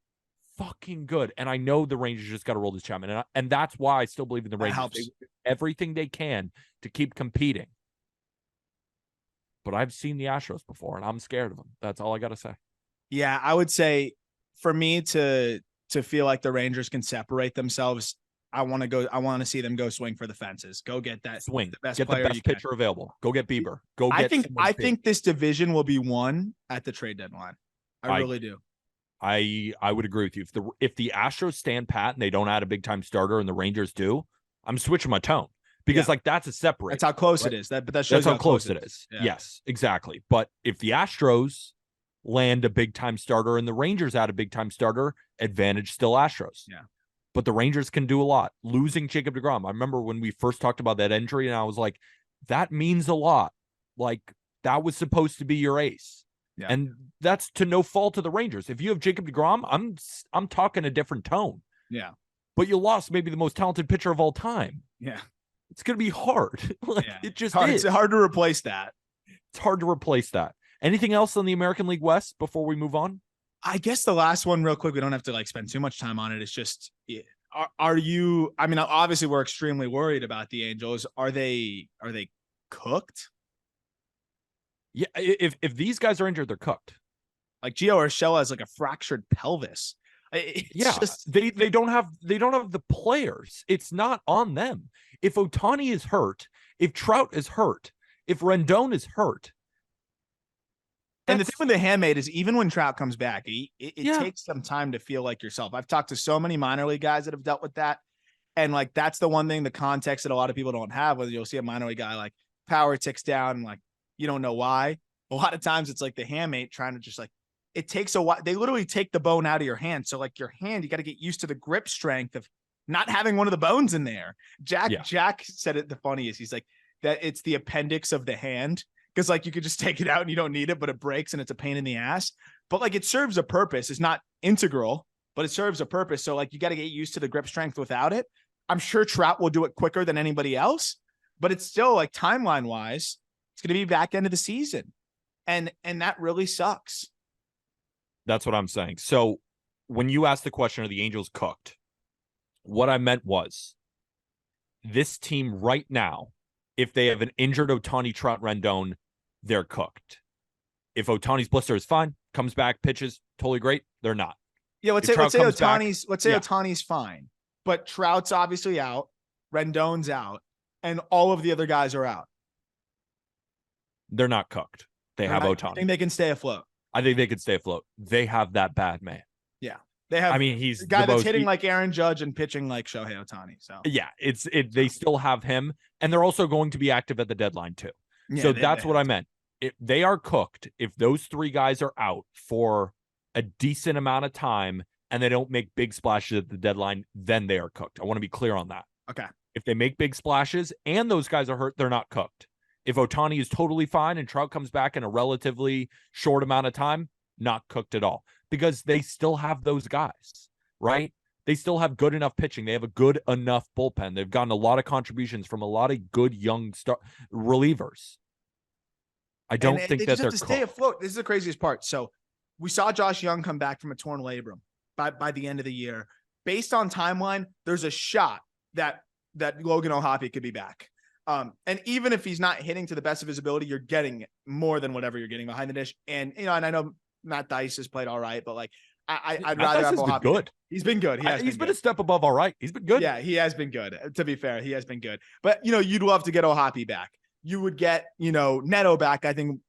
fucking good. And I know the Rangers just got to roll this Chapman. And that's why I still believe in the Rangers. Helps. They do everything they can to keep competing. But I've seen the Astros before, and I'm scared of them. That's all I got to say. Yeah, I would say for me to feel like the Rangers can separate themselves, I want to see them go swing for the fences. Go get that swing. The best get player the best pitcher available. Go get Bieber. Go get. I think this division will be won at the trade deadline. I really do. I would agree with you. If the Astros stand pat and they don't add a big time starter and the Rangers do, I'm switching my tone because that's a separate. That's how close it is. That shows how close it is. Yeah. Yes, exactly. But if the Astros land a big time starter and the Rangers add a big time starter, advantage still Astros. Yeah. But the Rangers can do a lot. Losing Jacob deGrom. I remember when we first talked about that injury and I was like, that means a lot. Like that was supposed to be your ace. Yeah. And that's to no fault of the Rangers. If you have Jacob deGrom, I'm talking a different tone. Yeah. But you lost maybe the most talented pitcher of all time. Yeah. It's going to be hard. It just is. It's hard to replace that. It's hard to replace that. Anything else on the American League West before we move on? I guess the last one real quick, we don't have to spend too much time on it. It's just, are you, I mean, obviously we're extremely worried about the Angels. Are they cooked? Yeah, if these guys are injured, they're cooked. Like Gio Urshela has a fractured pelvis. They don't have the players. It's not on them. If Ohtani is hurt, if Trout is hurt, if Rendon is hurt. And the thing with the handmade is even when Trout comes back, it takes some time to feel like yourself. I've talked to so many minor league guys that have dealt with that. And that's the one thing, the context that a lot of people don't have, whether you'll see a minor league guy power ticks down and you don't know why. A lot of times it's the handmade trying to just it takes a while. They literally take the bone out of your hand. So your hand, you got to get used to the grip strength of not having one of the bones in there. Jack said it the funniest. He's that it's the appendix of the hand. Because you could just take it out and you don't need it, but it breaks and it's a pain in the ass. But it serves a purpose. It's not integral, but it serves a purpose. So you got to get used to the grip strength without it. I'm sure Trout will do it quicker than anybody else, but it's still timeline wise, it's going to be back end of the season. And that really sucks. That's what I'm saying. So when you asked the question, are the Angels cooked? What I meant was this team right now, if they have an injured Ohtani, Trout, Rendon, they're cooked. If Ohtani's blister is fine, comes back, pitches, totally great, they're not. Yeah, let's say Ohtani's fine, but Trout's obviously out, Rendon's out, and all of the other guys are out. They're not cooked. They have Ohtani. I think they can stay afloat. I think they could stay afloat. They have that bad man. Yeah. They have. I mean, he's the guy that's hitting like Aaron Judge and pitching like Shohei Ohtani. So yeah, they still have him, and they're also going to be active at the deadline too. Yeah, so that's what I meant. If they are cooked, if those three guys are out for a decent amount of time and they don't make big splashes at the deadline, then they are cooked. I want to be clear on that. Okay. If they make big splashes and those guys are hurt, they're not cooked. If Ohtani is totally fine and Trout comes back in a relatively short amount of time, not cooked at all, because they still have those guys, right? They still have good enough pitching. They have a good enough bullpen. They've gotten a lot of contributions from a lot of good young relievers. I don't think that they're stay afloat. This is the craziest part. So we saw Josh Young come back from a torn labrum by the end of the year. Based on timeline, there's a shot that Logan O'Hoppe could be back. And even if he's not hitting to the best of his ability, you're getting more than whatever you're getting behind the dish. And and I know Matt Dice has played all right, but I'd rather have O'Hoppe. Good. He's been good. He's been a step above all right. He's been good. Yeah, he has been good. To be fair, he has been good. But you'd love to get O'Hoppe back. You would get Neto back. I think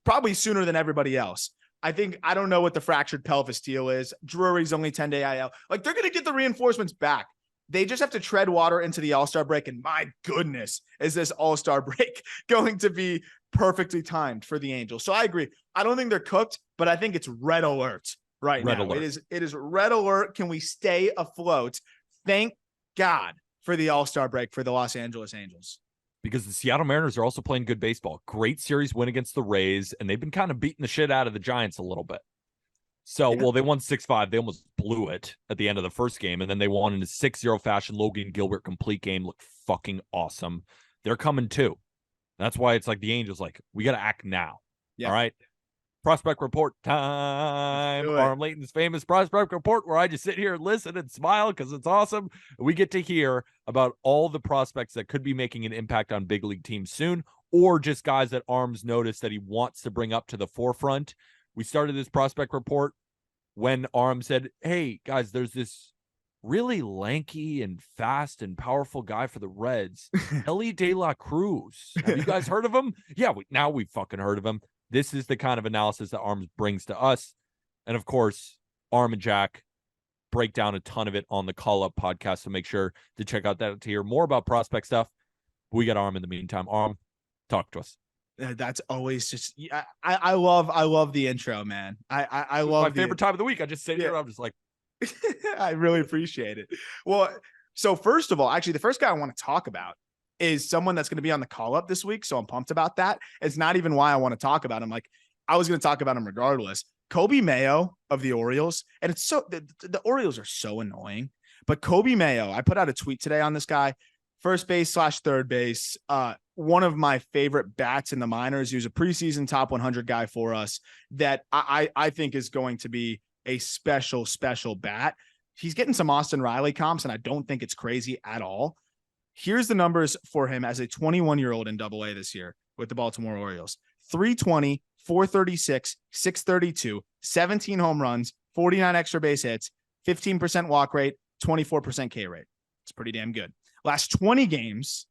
probably sooner than everybody else. I don't know what the fractured pelvis deal is. Drury's only 10-day IL. They're gonna get the reinforcements back. They just have to tread water into the All-Star break. And my goodness, is this All-Star break going to be perfectly timed for the Angels? So I agree. I don't think they're cooked, but I think it's red alert right now. It is red alert. Can we stay afloat? Thank God for the All-Star break for the Los Angeles Angels. Because the Seattle Mariners are also playing good baseball. Great series win against the Rays, and they've been kind of beating the shit out of the Giants a little bit. So, well, they won 6-5. They almost blew it at the end of the first game, and then they won in a 6-0 fashion. Logan Gilbert complete game, looked fucking awesome. They're coming too. That's why it's like the Angels, like, we got to act now. Yeah. All right. Prospect report time. Do it. Aram Layton's famous prospect report, where I just sit here and listen and smile because it's awesome. We get to hear about all the prospects that could be making an impact on big league teams soon, or just guys that Arm's noticed that he wants to bring up to the forefront. We started this prospect report when Aram said, hey, guys, there's this really lanky and fast and powerful guy for the Reds, Ellie De La Cruz. Have you guys heard of him? Yeah, now we've fucking heard of him. This is the kind of analysis that Arm brings to us. And of course, Arm and Jack break down a ton of it on the Call Up podcast. So make sure to check out that to hear more about prospect stuff. We got Arm in the meantime. Arm, talk to us. That's always just, I love the intro, man. I love my favorite time of the week. I just sit here. I'm just like, I really appreciate it. Well, so first of all, actually, the first guy I want to talk about is someone that's going to be on the Call Up this week. So I'm pumped about that. It's not even why I want to talk about him. Like, I was going to talk about him regardless. Kobe Mayo of the Orioles. And it's so, the Orioles are so annoying, but Kobe Mayo, I put out a tweet today on this guy, first base / third base. One of my favorite bats in the minors. He was a preseason top 100 guy for us that I think is going to be a special bat. He's getting some Austin Riley comps, and I don't think it's crazy at all. Here's the numbers for him as a 21-year-old in AA this year with the Baltimore Orioles. 320, 436, 632, 17 home runs, 49 extra base hits, 15% walk rate, 24% K rate. It's pretty damn good. Last 20 games,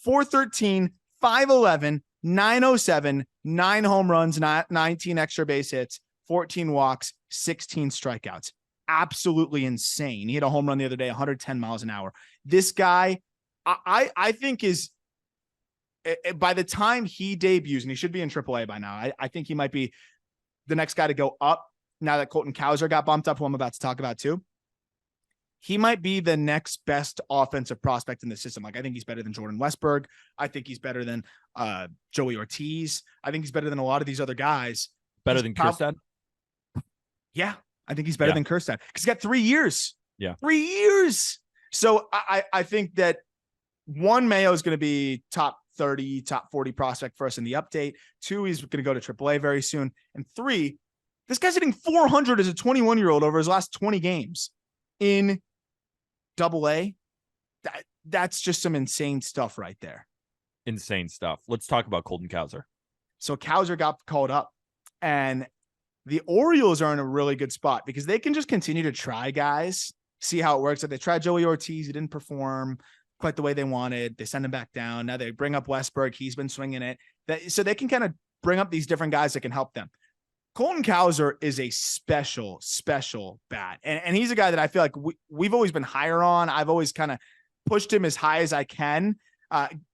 413, 511, 907, 9 home runs, 19 extra base hits, 14 walks, 16 strikeouts. Absolutely insane. He hit a home run the other day, 110 miles an hour. This guy, I think is, by the time he debuts, and he should be in AAA by now, I think he might be the next guy to go up now that Colton Cowser got bumped up, who I'm about to talk about too. He might be the next best offensive prospect in the system. Like, I think he's better than Jordan Westberg. I think he's better than Joey Ortiz. I think he's better than a lot of these other guys. Better than Kjerstad? Yeah, I think he's better than Kjerstad because he's got 3 years. Yeah. 3 years. So I think that one, Mayo is going to be top 30, top 40 prospect for us in the update. 2, he's going to go to AAA very soon. And 3, this guy's hitting 400 as a 21-year-old over his last 20 games in AA. That's just some insane stuff right there. Insane stuff. Let's talk about Colton Cowser. So Cowser got called up, and the Orioles are in a really good spot because they can just continue to try guys, see how it works. Like, they tried Joey Ortiz. He didn't perform quite the way they wanted. They send him back down. Now they bring up Westberg. He's been swinging it. So they can kind of bring up these different guys that can help them. Colton Cowser is a special bat. And he's a guy that I feel like we've always been higher on. I've always kind of pushed him as high as I can.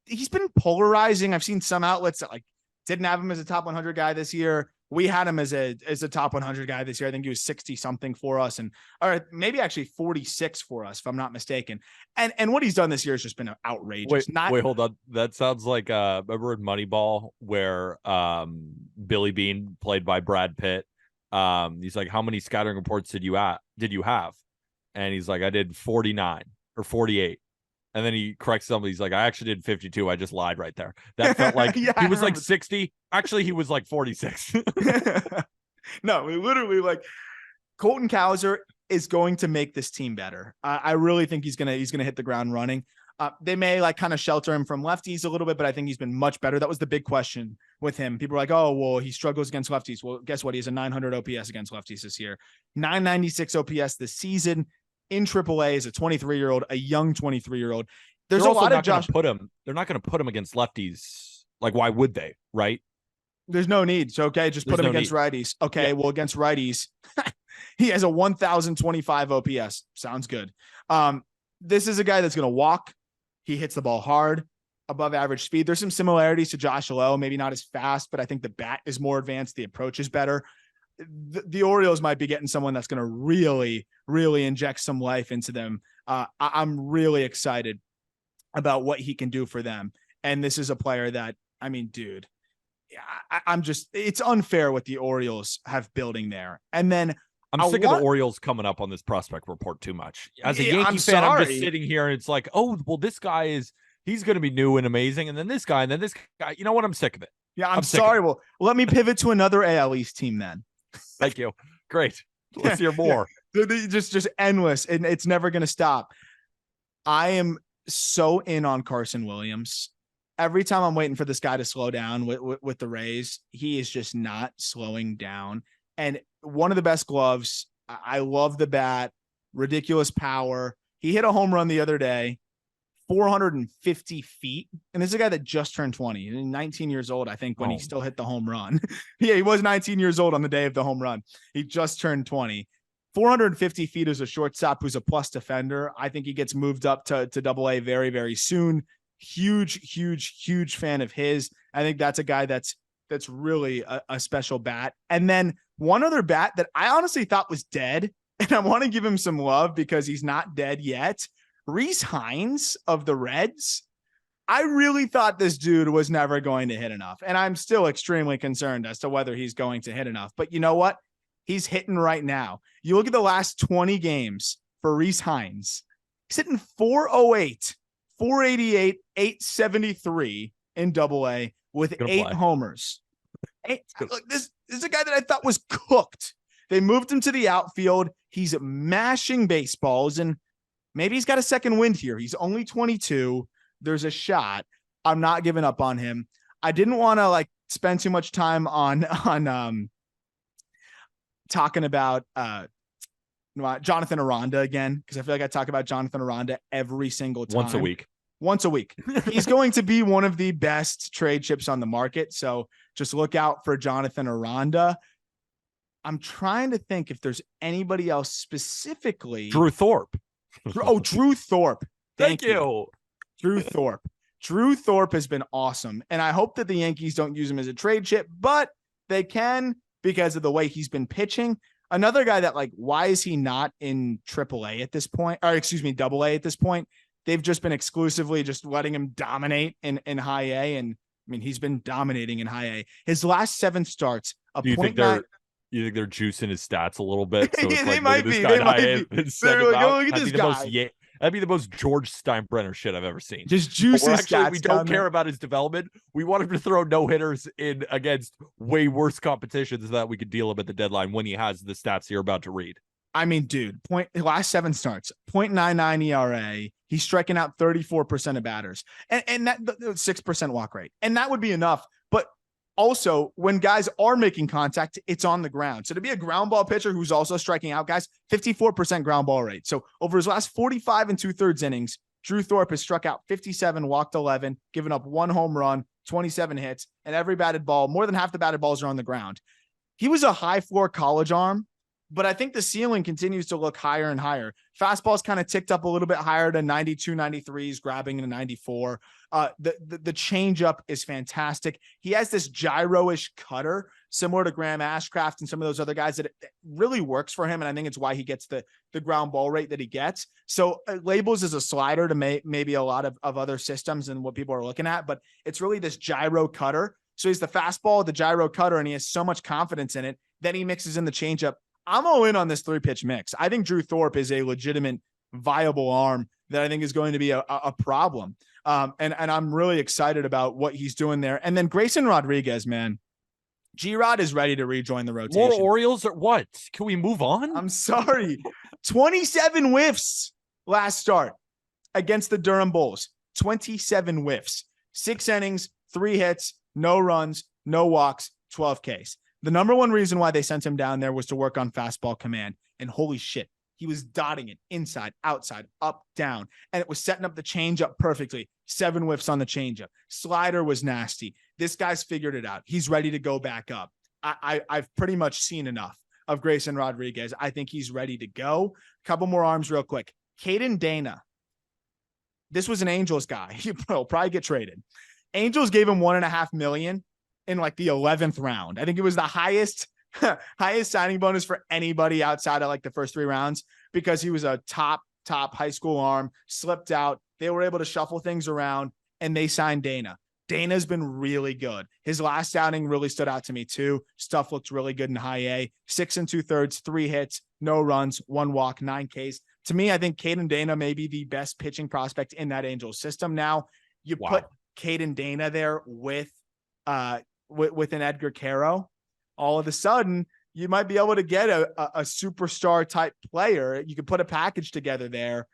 He's been polarizing. I've seen some outlets that like didn't have him as a top 100 guy this year. We had him as a top 100 guy this year. I think he was 60 something for us, or maybe actually 46 for us, if I'm not mistaken. And what he's done this year has just been outrageous. Wait, hold on. That sounds like remember in Moneyball where Billy Bean, played by Brad Pitt, he's like, how many scattering reports did you have? And he's like, I did 49 or 48. And then he corrects somebody. He's like, I actually did 52. I just lied right there. That felt like he was like 60. Actually, he was like 46. No, we literally, like, Colton Cowser is going to make this team better. I really think he's gonna hit the ground running. They may like kind of shelter him from lefties a little bit, but I think he's been much better. That was the big question with him. People were like, oh, well, he struggles against lefties. Well, guess what? He has a 900 OPS against lefties this year, 996 OPS this season. In AAA as a 23-year-old, a young 23-year-old. There's a lot of they're not going to put him against lefties. Like, why would they? Right? There's no need. So, okay, just put him against righties. Okay, well, against righties, he has a 1,025 OPS. Sounds good. This is a guy that's going to walk. He hits the ball hard, above average speed. There's some similarities to Josh Lowe, maybe not as fast, but I think the bat is more advanced. The approach is better. The Orioles might be getting someone that's going to really, really inject some life into them. I'm really excited about what he can do for them. And this is a player that, I mean, dude, it's unfair what the Orioles have building there. And then I'm sick of the Orioles coming up on this prospect report too much. As a Yankee fan, I'm just sitting here and it's like, oh, well, this guy He's going to be new and amazing. And then this guy, and then this guy. You know what? I'm sick of it. Yeah, I'm sorry. Well, let me pivot to another AL East team then. Thank you. Great. Let's hear more. Yeah. Just endless, and it's never going to stop. I am so in on Carson Williams. Every time I'm waiting for this guy to slow down with the Rays, he is just not slowing down. And one of the best gloves. I love the bat. Ridiculous power. He hit a home run the other day. 450 feet. And this is a guy that just turned 20, 19 years old, I think, when he still hit the home run. Yeah, he was 19 years old on the day of the home run. He just turned 20. 450 feet as a shortstop who's a plus defender. I think he gets moved up to Double-A very, very soon. Huge fan of his. I think that's a guy that's really a special bat. And then one other bat that I honestly thought was dead, and I want to give him some love because he's not dead yet. Rhys Hines of the Reds. I really thought this dude was never going to hit enough. And I'm still extremely concerned as to whether he's going to hit enough. But you know what? He's hitting right now. You look at the last 20 games for Rhys Hines. He's hitting 408, 488, 873 in Double-A with 8 homers. Look, this is a guy that I thought was cooked. They moved him to the outfield. He's mashing baseballs, and maybe he's got a second wind here. He's only 22. There's a shot. I'm not giving up on him. I didn't want to spend too much time on talking about Jonathan Aranda again, because I feel like I talk about Jonathan Aranda every single time. Once a week. He's going to be one of the best trade chips on the market. So just look out for Jonathan Aranda. I'm trying to think if there's anybody else specifically. Drew Thorpe. Drew Thorpe. Thank you. Drew Thorpe has been awesome. And I hope that the Yankees don't use him as a trade chip, but they can because of the way he's been pitching. Another guy that why is he not in AAA at this point? Or excuse me, Double-A at this point? They've just been exclusively just letting him dominate in high A. And I mean, he's been dominating in high A. His last 7 starts, You think they're juicing his stats a little bit? So it's they might be. Look at this guy. That'd be the most George Steinbrenner shit I've ever seen. Just juice his stats. We don't care about his development. We want him to throw no-hitters in against way worse competitions so that we could deal him at the deadline when he has the stats you're about to read. I mean, dude, last 7 starts, 0.99 ERA. He's striking out 34% of batters and that 6% walk rate. And that would be enough. But also, when guys are making contact, it's on the ground. So to be a ground ball pitcher who's also striking out guys, 54% ground ball rate. So over his last 45 and 2/3 innings, Drew Thorpe has struck out 57, walked 11, given up 1 home run, 27 hits, and every batted ball, more than half the batted balls are on the ground. He was a high floor college arm, but I think the ceiling continues to look higher and higher. Fastball's kind of ticked up a little bit higher to 92, 93s, grabbing in 94. The changeup is fantastic. He has this gyro-ish cutter, similar to Graham Ashcraft and some of those other guys that really works for him. And I think it's why he gets the ground ball rate that he gets. So it labels as a slider to maybe a lot of other systems and what people are looking at, but it's really this gyro cutter. So he's the fastball, the gyro cutter, and he has so much confidence in it. Then he mixes in the changeup. I'm all in on this 3-pitch mix. I think Drew Thorpe is a legitimate, viable arm that I think is going to be a problem. And I'm really excited about what he's doing there. And then Grayson Rodriguez, man, G-Rod is ready to rejoin the rotation. More Orioles or what? Can we move on? I'm sorry. 27 whiffs last start against the Durham Bulls. 27 whiffs, 6 innings, 3 hits, no runs, no walks, 12 Ks. The number one reason why they sent him down there was to work on fastball command. And holy shit, he was dotting it inside, outside, up, down. And it was setting up the changeup perfectly. 7 whiffs on the changeup. Slider was nasty. This guy's figured it out. He's ready to go back up. I've pretty much seen enough of Grayson Rodriguez. I think he's ready to go. Couple more arms real quick. Caden Dana. This was an Angels guy. He'll probably get traded. Angels gave him $1.5 million in the 11th round. I think it was the highest signing bonus for anybody outside of the first 3 rounds because he was a top high school arm, slipped out. They were able to shuffle things around and they signed Dana. Dana's been really good. His last outing really stood out to me too. Stuff looked really good in high A. 6 2/3, 3 hits, no runs, 1 walk, 9 Ks. To me, I think Caden Dana may be the best pitching prospect in that Angels system now. You Wow. put Caden Dana there with an Edgar Caro, all of a sudden you might be able to get a superstar type player. You could put a package together there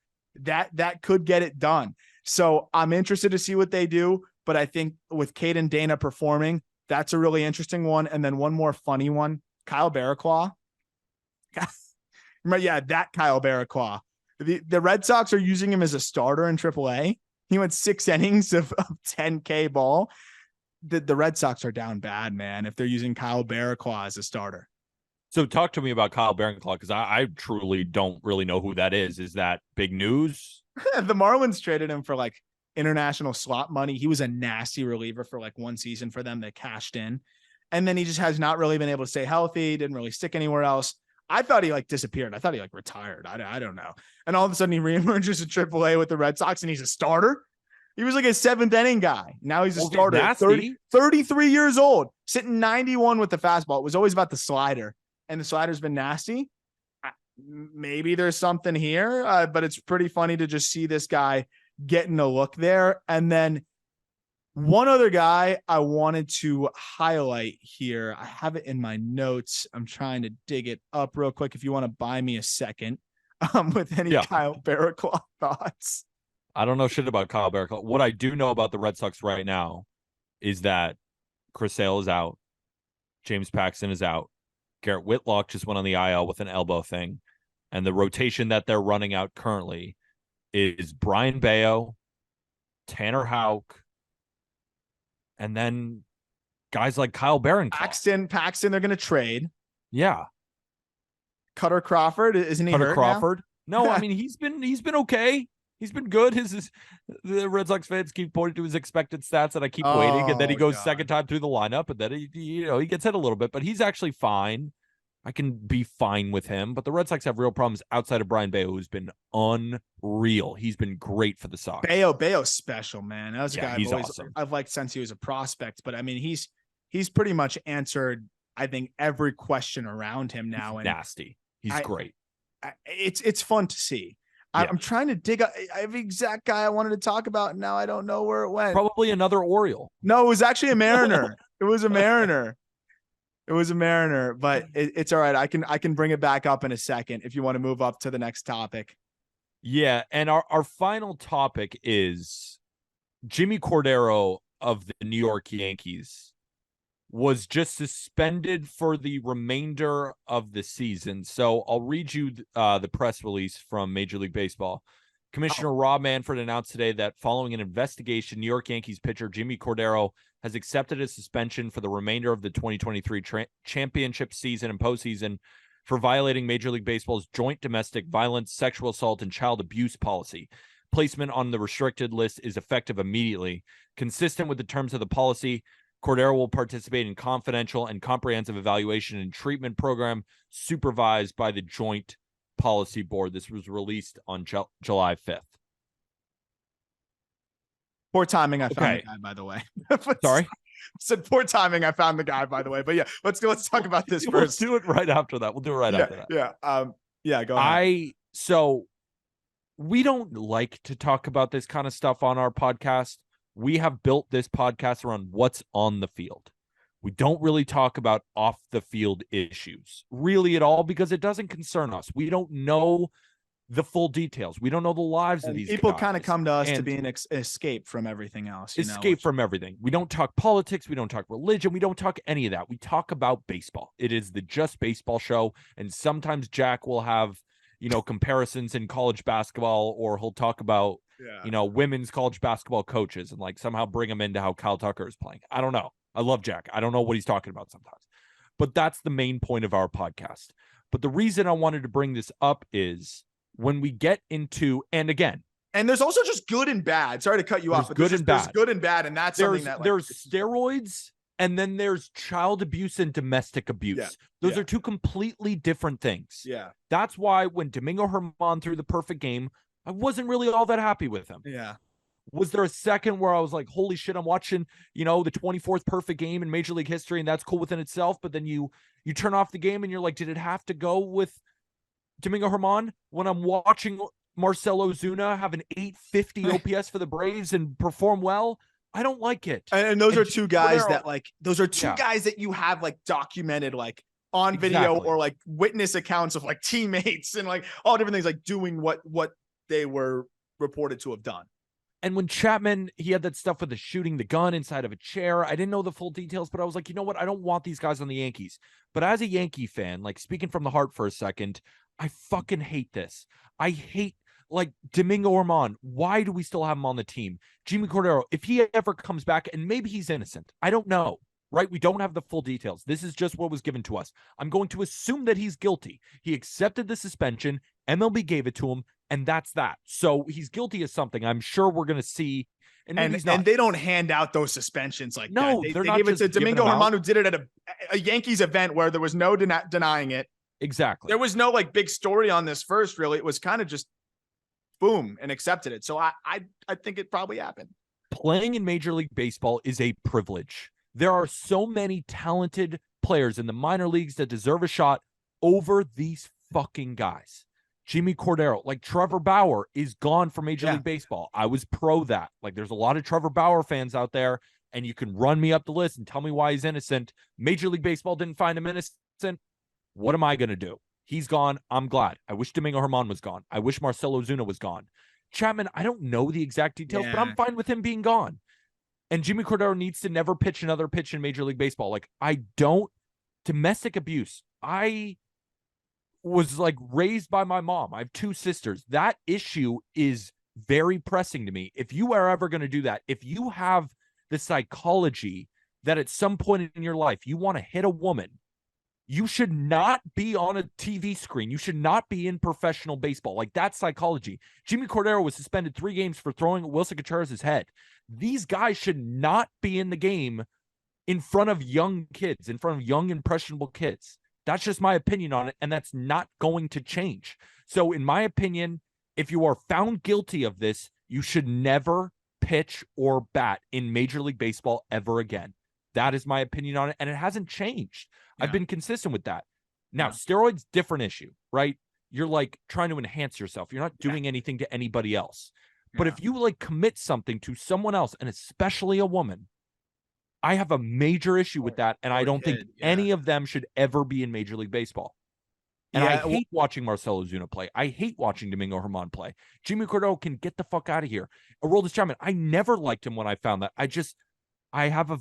that could get it done. So I'm interested to see what they do. But I think with Caden Dana performing, that's a really interesting one. And then one more funny one, Kyle Barraclough. Yeah, that Kyle Barraclough. The Red Sox are using him as a starter in AAA. He went 6 innings of 10K ball. The Red Sox are down bad, man, if they're using Kyle Barraclough as a starter. So talk to me about Kyle Barraclough, because I truly don't really know who that is. Is that big news? The Marlins traded him for like international slot money. He was a nasty reliever for like one season for them that cashed in. And then he just has not really been able to stay healthy. Didn't really stick anywhere else. I thought he like disappeared. I thought he like retired. I don't know. And all of a sudden he reemerges in AAA with the Red Sox and he's a starter. He was like a 7th inning guy. Now he's a starter. Nasty. 33 years old, sitting 91 with the fastball. It was always about the slider, and the slider's been nasty. Maybe there's something here, but it's pretty funny to just see this guy getting a look there. And then one other guy I wanted to highlight here. I have it in my notes. I'm trying to dig it up real quick. If you want to buy me a second with any Kyle Barraclough thoughts. I don't know shit about Kyle Barraclough. What I do know about the Red Sox right now is that Chris Sale is out. James Paxton is out. Garrett Whitlock just went on the IL with an elbow thing. And the rotation that they're running out currently is Brian Bayo, Tanner Houck, and then guys like Kyle Barraclough. Paxton, they're going to trade. Yeah. Cutter Crawford, isn't he Cutter hurt Crawford? Now? No, I mean, he's been okay. He's been good. The Red Sox fans keep pointing to his expected stats, and I keep waiting. And then he goes second time through the lineup, and then he gets hit a little bit, but he's actually fine. I can be fine with him. But the Red Sox have real problems outside of Brian Bayo, who's been unreal. He's been great for the Sox. Bayo's special, man. That was a guy awesome. I've liked since he was a prospect. But I mean, he's pretty much answered, I think, every question around him now. He's nasty. He's great. It's fun to see. Yeah. I'm trying to dig up. I have the exact guy I wanted to talk about, and now I don't know where it went. Probably another Oriole. No, it was actually a Mariner. It was a Mariner. But it's all right. I can bring it back up in a second if you want to move up to the next topic. Yeah, and our final topic is Jimmy Cordero of the New York Yankees was just suspended for the remainder of the season. So I'll read you the press release from Major League Baseball. Commissioner Rob Manfred announced today that following an investigation, New York Yankees pitcher Jimmy Cordero has accepted a suspension for the remainder of the 2023 championship season and postseason for violating Major League Baseball's joint domestic violence, sexual assault, and child abuse policy. Placement on the restricted list is effective immediately. Consistent with the terms of the policy, Cordero will participate in confidential and comprehensive evaluation and treatment program supervised by the Joint Policy Board. This was released on July 5th. Poor timing. I found the guy, by the way. Sorry? I said poor timing. I found the guy, by the way. But yeah, let's talk about this first. Let's do it right after that. We'll do it right after that. Yeah. Go ahead. So we don't like to talk about this kind of stuff on our podcast. We have built this podcast around what's on the field. We don't really talk about off the field issues really at all because it doesn't concern us. We don't know the full details. We don't know the lives of these people guys. Kind of come to us to be an escape from everything else. From everything. We don't talk politics. We don't talk religion. We don't talk any of that. We talk about baseball. It is the Just Baseball show. And sometimes Jack will have, comparisons in college basketball, or he'll talk about, women's college basketball coaches and like somehow bring them into how Kyle Tucker is playing. I don't know. I love Jack. I don't know what he's talking about sometimes, but that's the main point of our podcast. But the reason I wanted to bring this up is when we get into, and there's also just good and bad. Sorry to cut you off, but there's good and bad. And that's something that there's steroids, and then there's child abuse and domestic abuse. Yeah. Those are two completely different things. Yeah. That's why when Domingo Germán threw the perfect game, I wasn't really all that happy with him. Yeah. Was there a second where I was like, holy shit, I'm watching, the 24th perfect game in Major League history, and that's cool within itself. But then you turn off the game and you're like, did it have to go with Domingo Germán? When I'm watching Marcell Ozuna have an 850 OPS for the Braves and perform well. I don't like it. And those are two guys Cordero, that like, those are two guys that you have like documented, like on video or like witness accounts of like teammates and like all different things, like doing what they were reported to have done. And when Chapman, he had that stuff with the shooting the gun inside of a chair. I didn't know the full details, but I was like, you know what? I don't want these guys on the Yankees. But as a Yankee fan, like speaking from the heart for a second, I fucking hate this. I hate like Domingo Germán. Why do we still have him on the team? Jimmy Cordero, if he ever comes back, and maybe he's innocent, I don't know, right? We don't have the full details. This is just what was given to us. I'm going to assume that he's guilty. He accepted the suspension. MLB gave it to him. And that's that. So he's guilty of something. I'm sure we're going to see. And they don't hand out those suspensions like no, that. They gave it to Domingo Germán, who did it at a Yankees event where there was no denying it. Exactly. There was no like big story on this first, really. It was kind of just boom and accepted it. So I think it probably happened. Playing in Major League Baseball is a privilege. There are so many talented players in the minor leagues that deserve a shot over these fucking guys. Jimmy Cordero, like Trevor Bauer is gone from Major League Baseball. I was pro that. Like there's a lot of Trevor Bauer fans out there, and you can run me up the list and tell me why he's innocent. Major League Baseball didn't find him innocent. What am I going to do? He's gone. I'm glad. I wish Domingo Germán was gone. I wish Marcell Ozuna was gone. Chapman, I don't know the exact details, but I'm fine with him being gone. And Jimmy Cordero needs to never pitch another pitch in Major League Baseball. Like domestic abuse. I was like raised by my mom. I have two sisters. That issue is very pressing to me. If you are ever going to do that, if you have the psychology that at some point in your life you want to hit a woman, you should not be on a TV screen. You should not be in professional baseball. Like that's psychology. Jimmy Cordero was suspended 3 games for throwing Wilson Contreras' head. These guys should not be in the game in front of young kids, in front of young, impressionable kids. That's just my opinion on it, and that's not going to change. So in my opinion, if you are found guilty of this, you should never pitch or bat in Major League Baseball ever again. That is my opinion on it, and it hasn't changed. I've been consistent with that. Now, steroids, different issue, right? You're like trying to enhance yourself. You're not doing anything to anybody else. But if you like commit something to someone else, and especially a woman, I have a major issue with that, and I don't think any of them should ever be in Major League Baseball. And I hate watching Marcell Ozuna play. I hate watching Domingo Germán play. Jimmy Cordero can get the fuck out of here. Aroldis Chapman, I never liked him when I found that. I have a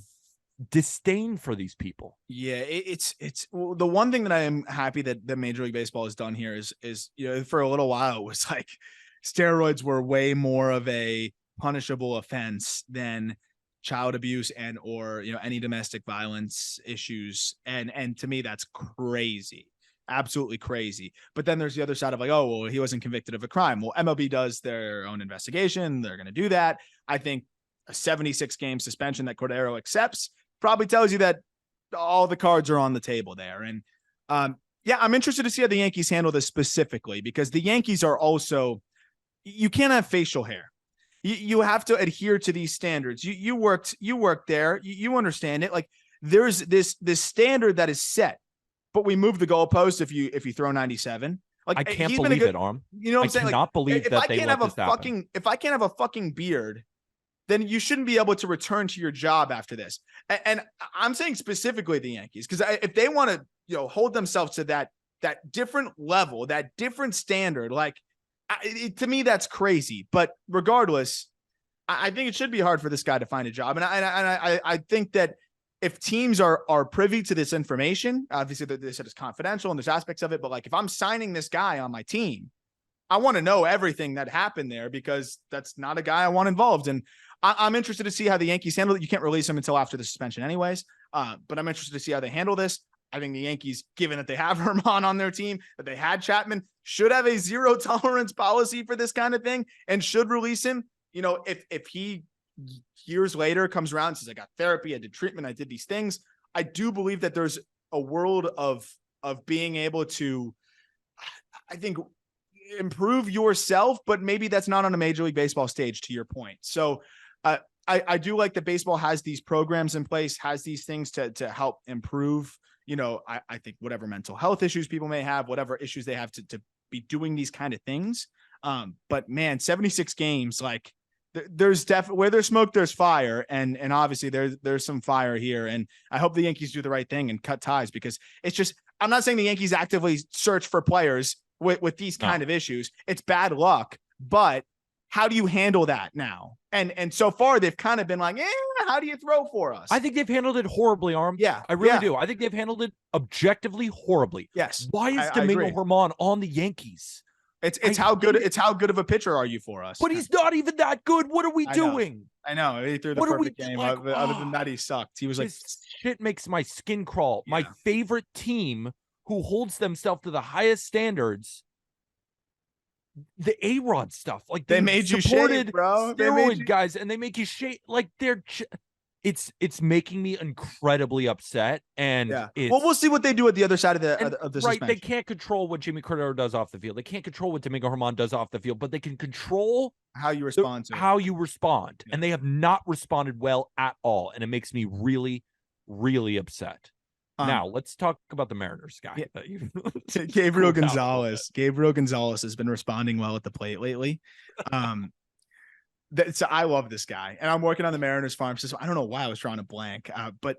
disdain for these people. Yeah, it's the one thing that I am happy that the Major League Baseball has done here is for a little while it was like steroids were way more of a punishable offense than child abuse and or any domestic violence issues, and to me that's crazy, absolutely crazy. But then there's the other side of like, oh well, he wasn't convicted of a crime. Well, MLB does their own investigation. They're going to do that. I think a 76 game suspension that Cordero accepts probably tells you that all the cards are on the table there. And I'm interested to see how the Yankees handle this specifically, because the Yankees are also, you can't have facial hair. You have to adhere to these standards. You worked there. You understand it. Like there's this standard that is set, but we move the goalpost if you throw 97. Like I can't believe it, Aram. You know what I'm saying? I cannot believe that they let this happen. If I can't have a fucking beard, then you shouldn't be able to return to your job after this. And I'm saying specifically the Yankees, because if they want to hold themselves to that different level, that different standard, like. To me, that's crazy. But regardless, I think it should be hard for this guy to find a job. And I think that if teams are privy to this information, obviously they said it's confidential and there's aspects of it, but like if I'm signing this guy on my team, I want to know everything that happened there, because that's not a guy I want involved. And I'm interested to see how the Yankees handle it. You can't release him until after the suspension anyways. But I'm interested to see how they handle this. I think the Yankees, given that they have Germán on their team, that they had Chapman, should have a zero tolerance policy for this kind of thing and should release him. If he years later comes around and says, I got therapy, I did treatment, I did these things, I do believe that there's a world of being able to, I think, improve yourself, but maybe that's not on a Major League Baseball stage, to your point. So I do like that baseball has these programs in place, has these things to help improve I think whatever mental health issues people may have, whatever issues they have to be doing these kind of things. But man, 76 games, like there's definitely where there's smoke, there's fire. And obviously there's some fire here. And I hope the Yankees do the right thing and cut ties, because it's just, I'm not saying the Yankees actively search for players with these kind of issues. It's bad luck, but how do you handle that now? And so far they've kind of been like, how do you throw for us? I think they've handled it horribly, Aram. Yeah, I really do. I think they've handled it objectively horribly. Yes. Why is Domingo Germán on the Yankees? It's how good of a pitcher are you for us? But he's not even that good. What are we doing? I know. He threw the perfect game. Like, other than that, he sucked. He was like, shit makes my skin crawl. Yeah. My favorite team, who holds themselves to the highest standards, the A-Rod stuff, like they made you shade, bro. Steroid guys, and they make you shade. Like it's making me incredibly upset. And well, we'll see what they do at the other side of the right. suspension. They can't control what Jimmy Cordero does off the field. They can't control what Domingo Germán does off the field, but they can control how you respond and they have not responded well at all, and it makes me really, really upset. Now let's talk about the Mariners guy. Yeah. Gabriel Gonzalez. Gabriel Gonzalez has been responding well at the plate lately. So I love this guy, and I'm working on the Mariners farm system. I don't know why I was drawing a blank, but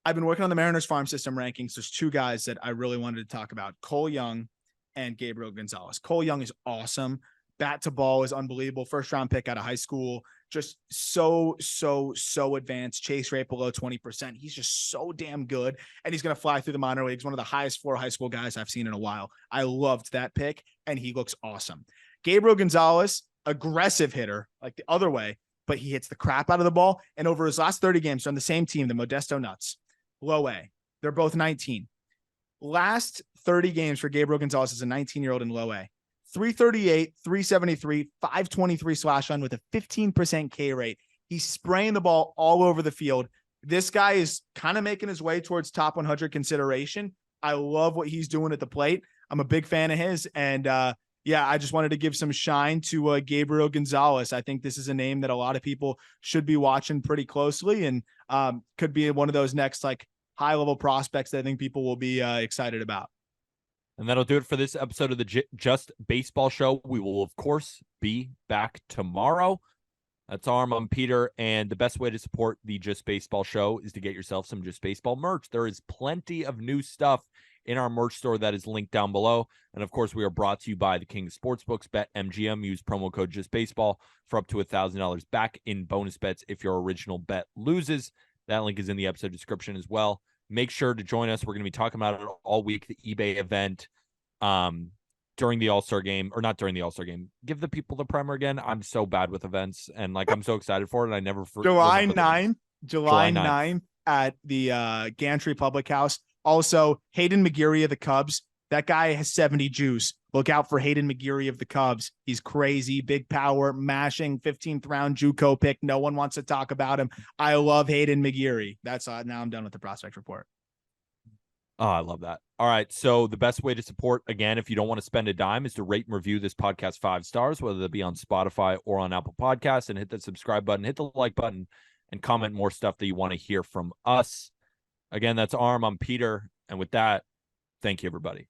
I've been working on the Mariners farm system rankings. There's two guys that I really wanted to talk about: Cole Young and Gabriel Gonzalez. Cole Young is awesome. Bat to ball is unbelievable. First round pick out of high school. Just so advanced. Chase rate below 20%. He's just so damn good. And he's going to fly through the minor leagues. One of the highest floor high school guys I've seen in a while. I loved that pick, and he looks awesome. Gabriel Gonzalez, aggressive hitter, like the other way, but he hits the crap out of the ball. And over his last 30 games on the same team, the Modesto Nuts, low A. They're both 19. Last 30 games for Gabriel Gonzalez as a 19-year-old in low A. 338, 373, 523 slash run with a 15% K rate. He's spraying the ball all over the field. This guy is kind of making his way towards top 100 consideration. I love what he's doing at the plate. I'm a big fan of his. And I just wanted to give some shine to Gabriel Gonzalez. I think this is a name that a lot of people should be watching pretty closely, and could be one of those next like high-level prospects that I think people will be excited about. And that'll do it for this episode of the Just Baseball Show. We will, of course, be back tomorrow. That's Aram. I'm Peter. And the best way to support the Just Baseball Show is to get yourself some Just Baseball merch. There is plenty of new stuff in our merch store that is linked down below. And, of course, we are brought to you by the King of Sportsbooks. Bet MGM. Use promo code JustBaseball for up to $1,000 back in bonus bets if your original bet loses. That link is in the episode description as well. Make sure to join us. We're going to be talking about it all week, the eBay event during the All-Star game, or not during the All-Star game. Give the people the primer again. I'm so bad with events, and like I'm so excited for it. I never forget. July 9th at the Gantry Public House. Also, Hayden McGeary of the Cubs. That guy has 70 juice. Look out for Hayden McGeary of the Cubs. He's crazy, big power, mashing, 15th round JUCO pick. No one wants to talk about him. I love Hayden McGeary. That's now I'm done with the prospect report. Oh, I love that. All right. So the best way to support, again, if you don't want to spend a dime, is to rate and review this podcast 5 stars, whether that be on Spotify or on Apple Podcasts, and hit the subscribe button, hit the like button, and comment more stuff that you want to hear from us. Again, that's Aram. I'm Peter. And with that, thank you, everybody.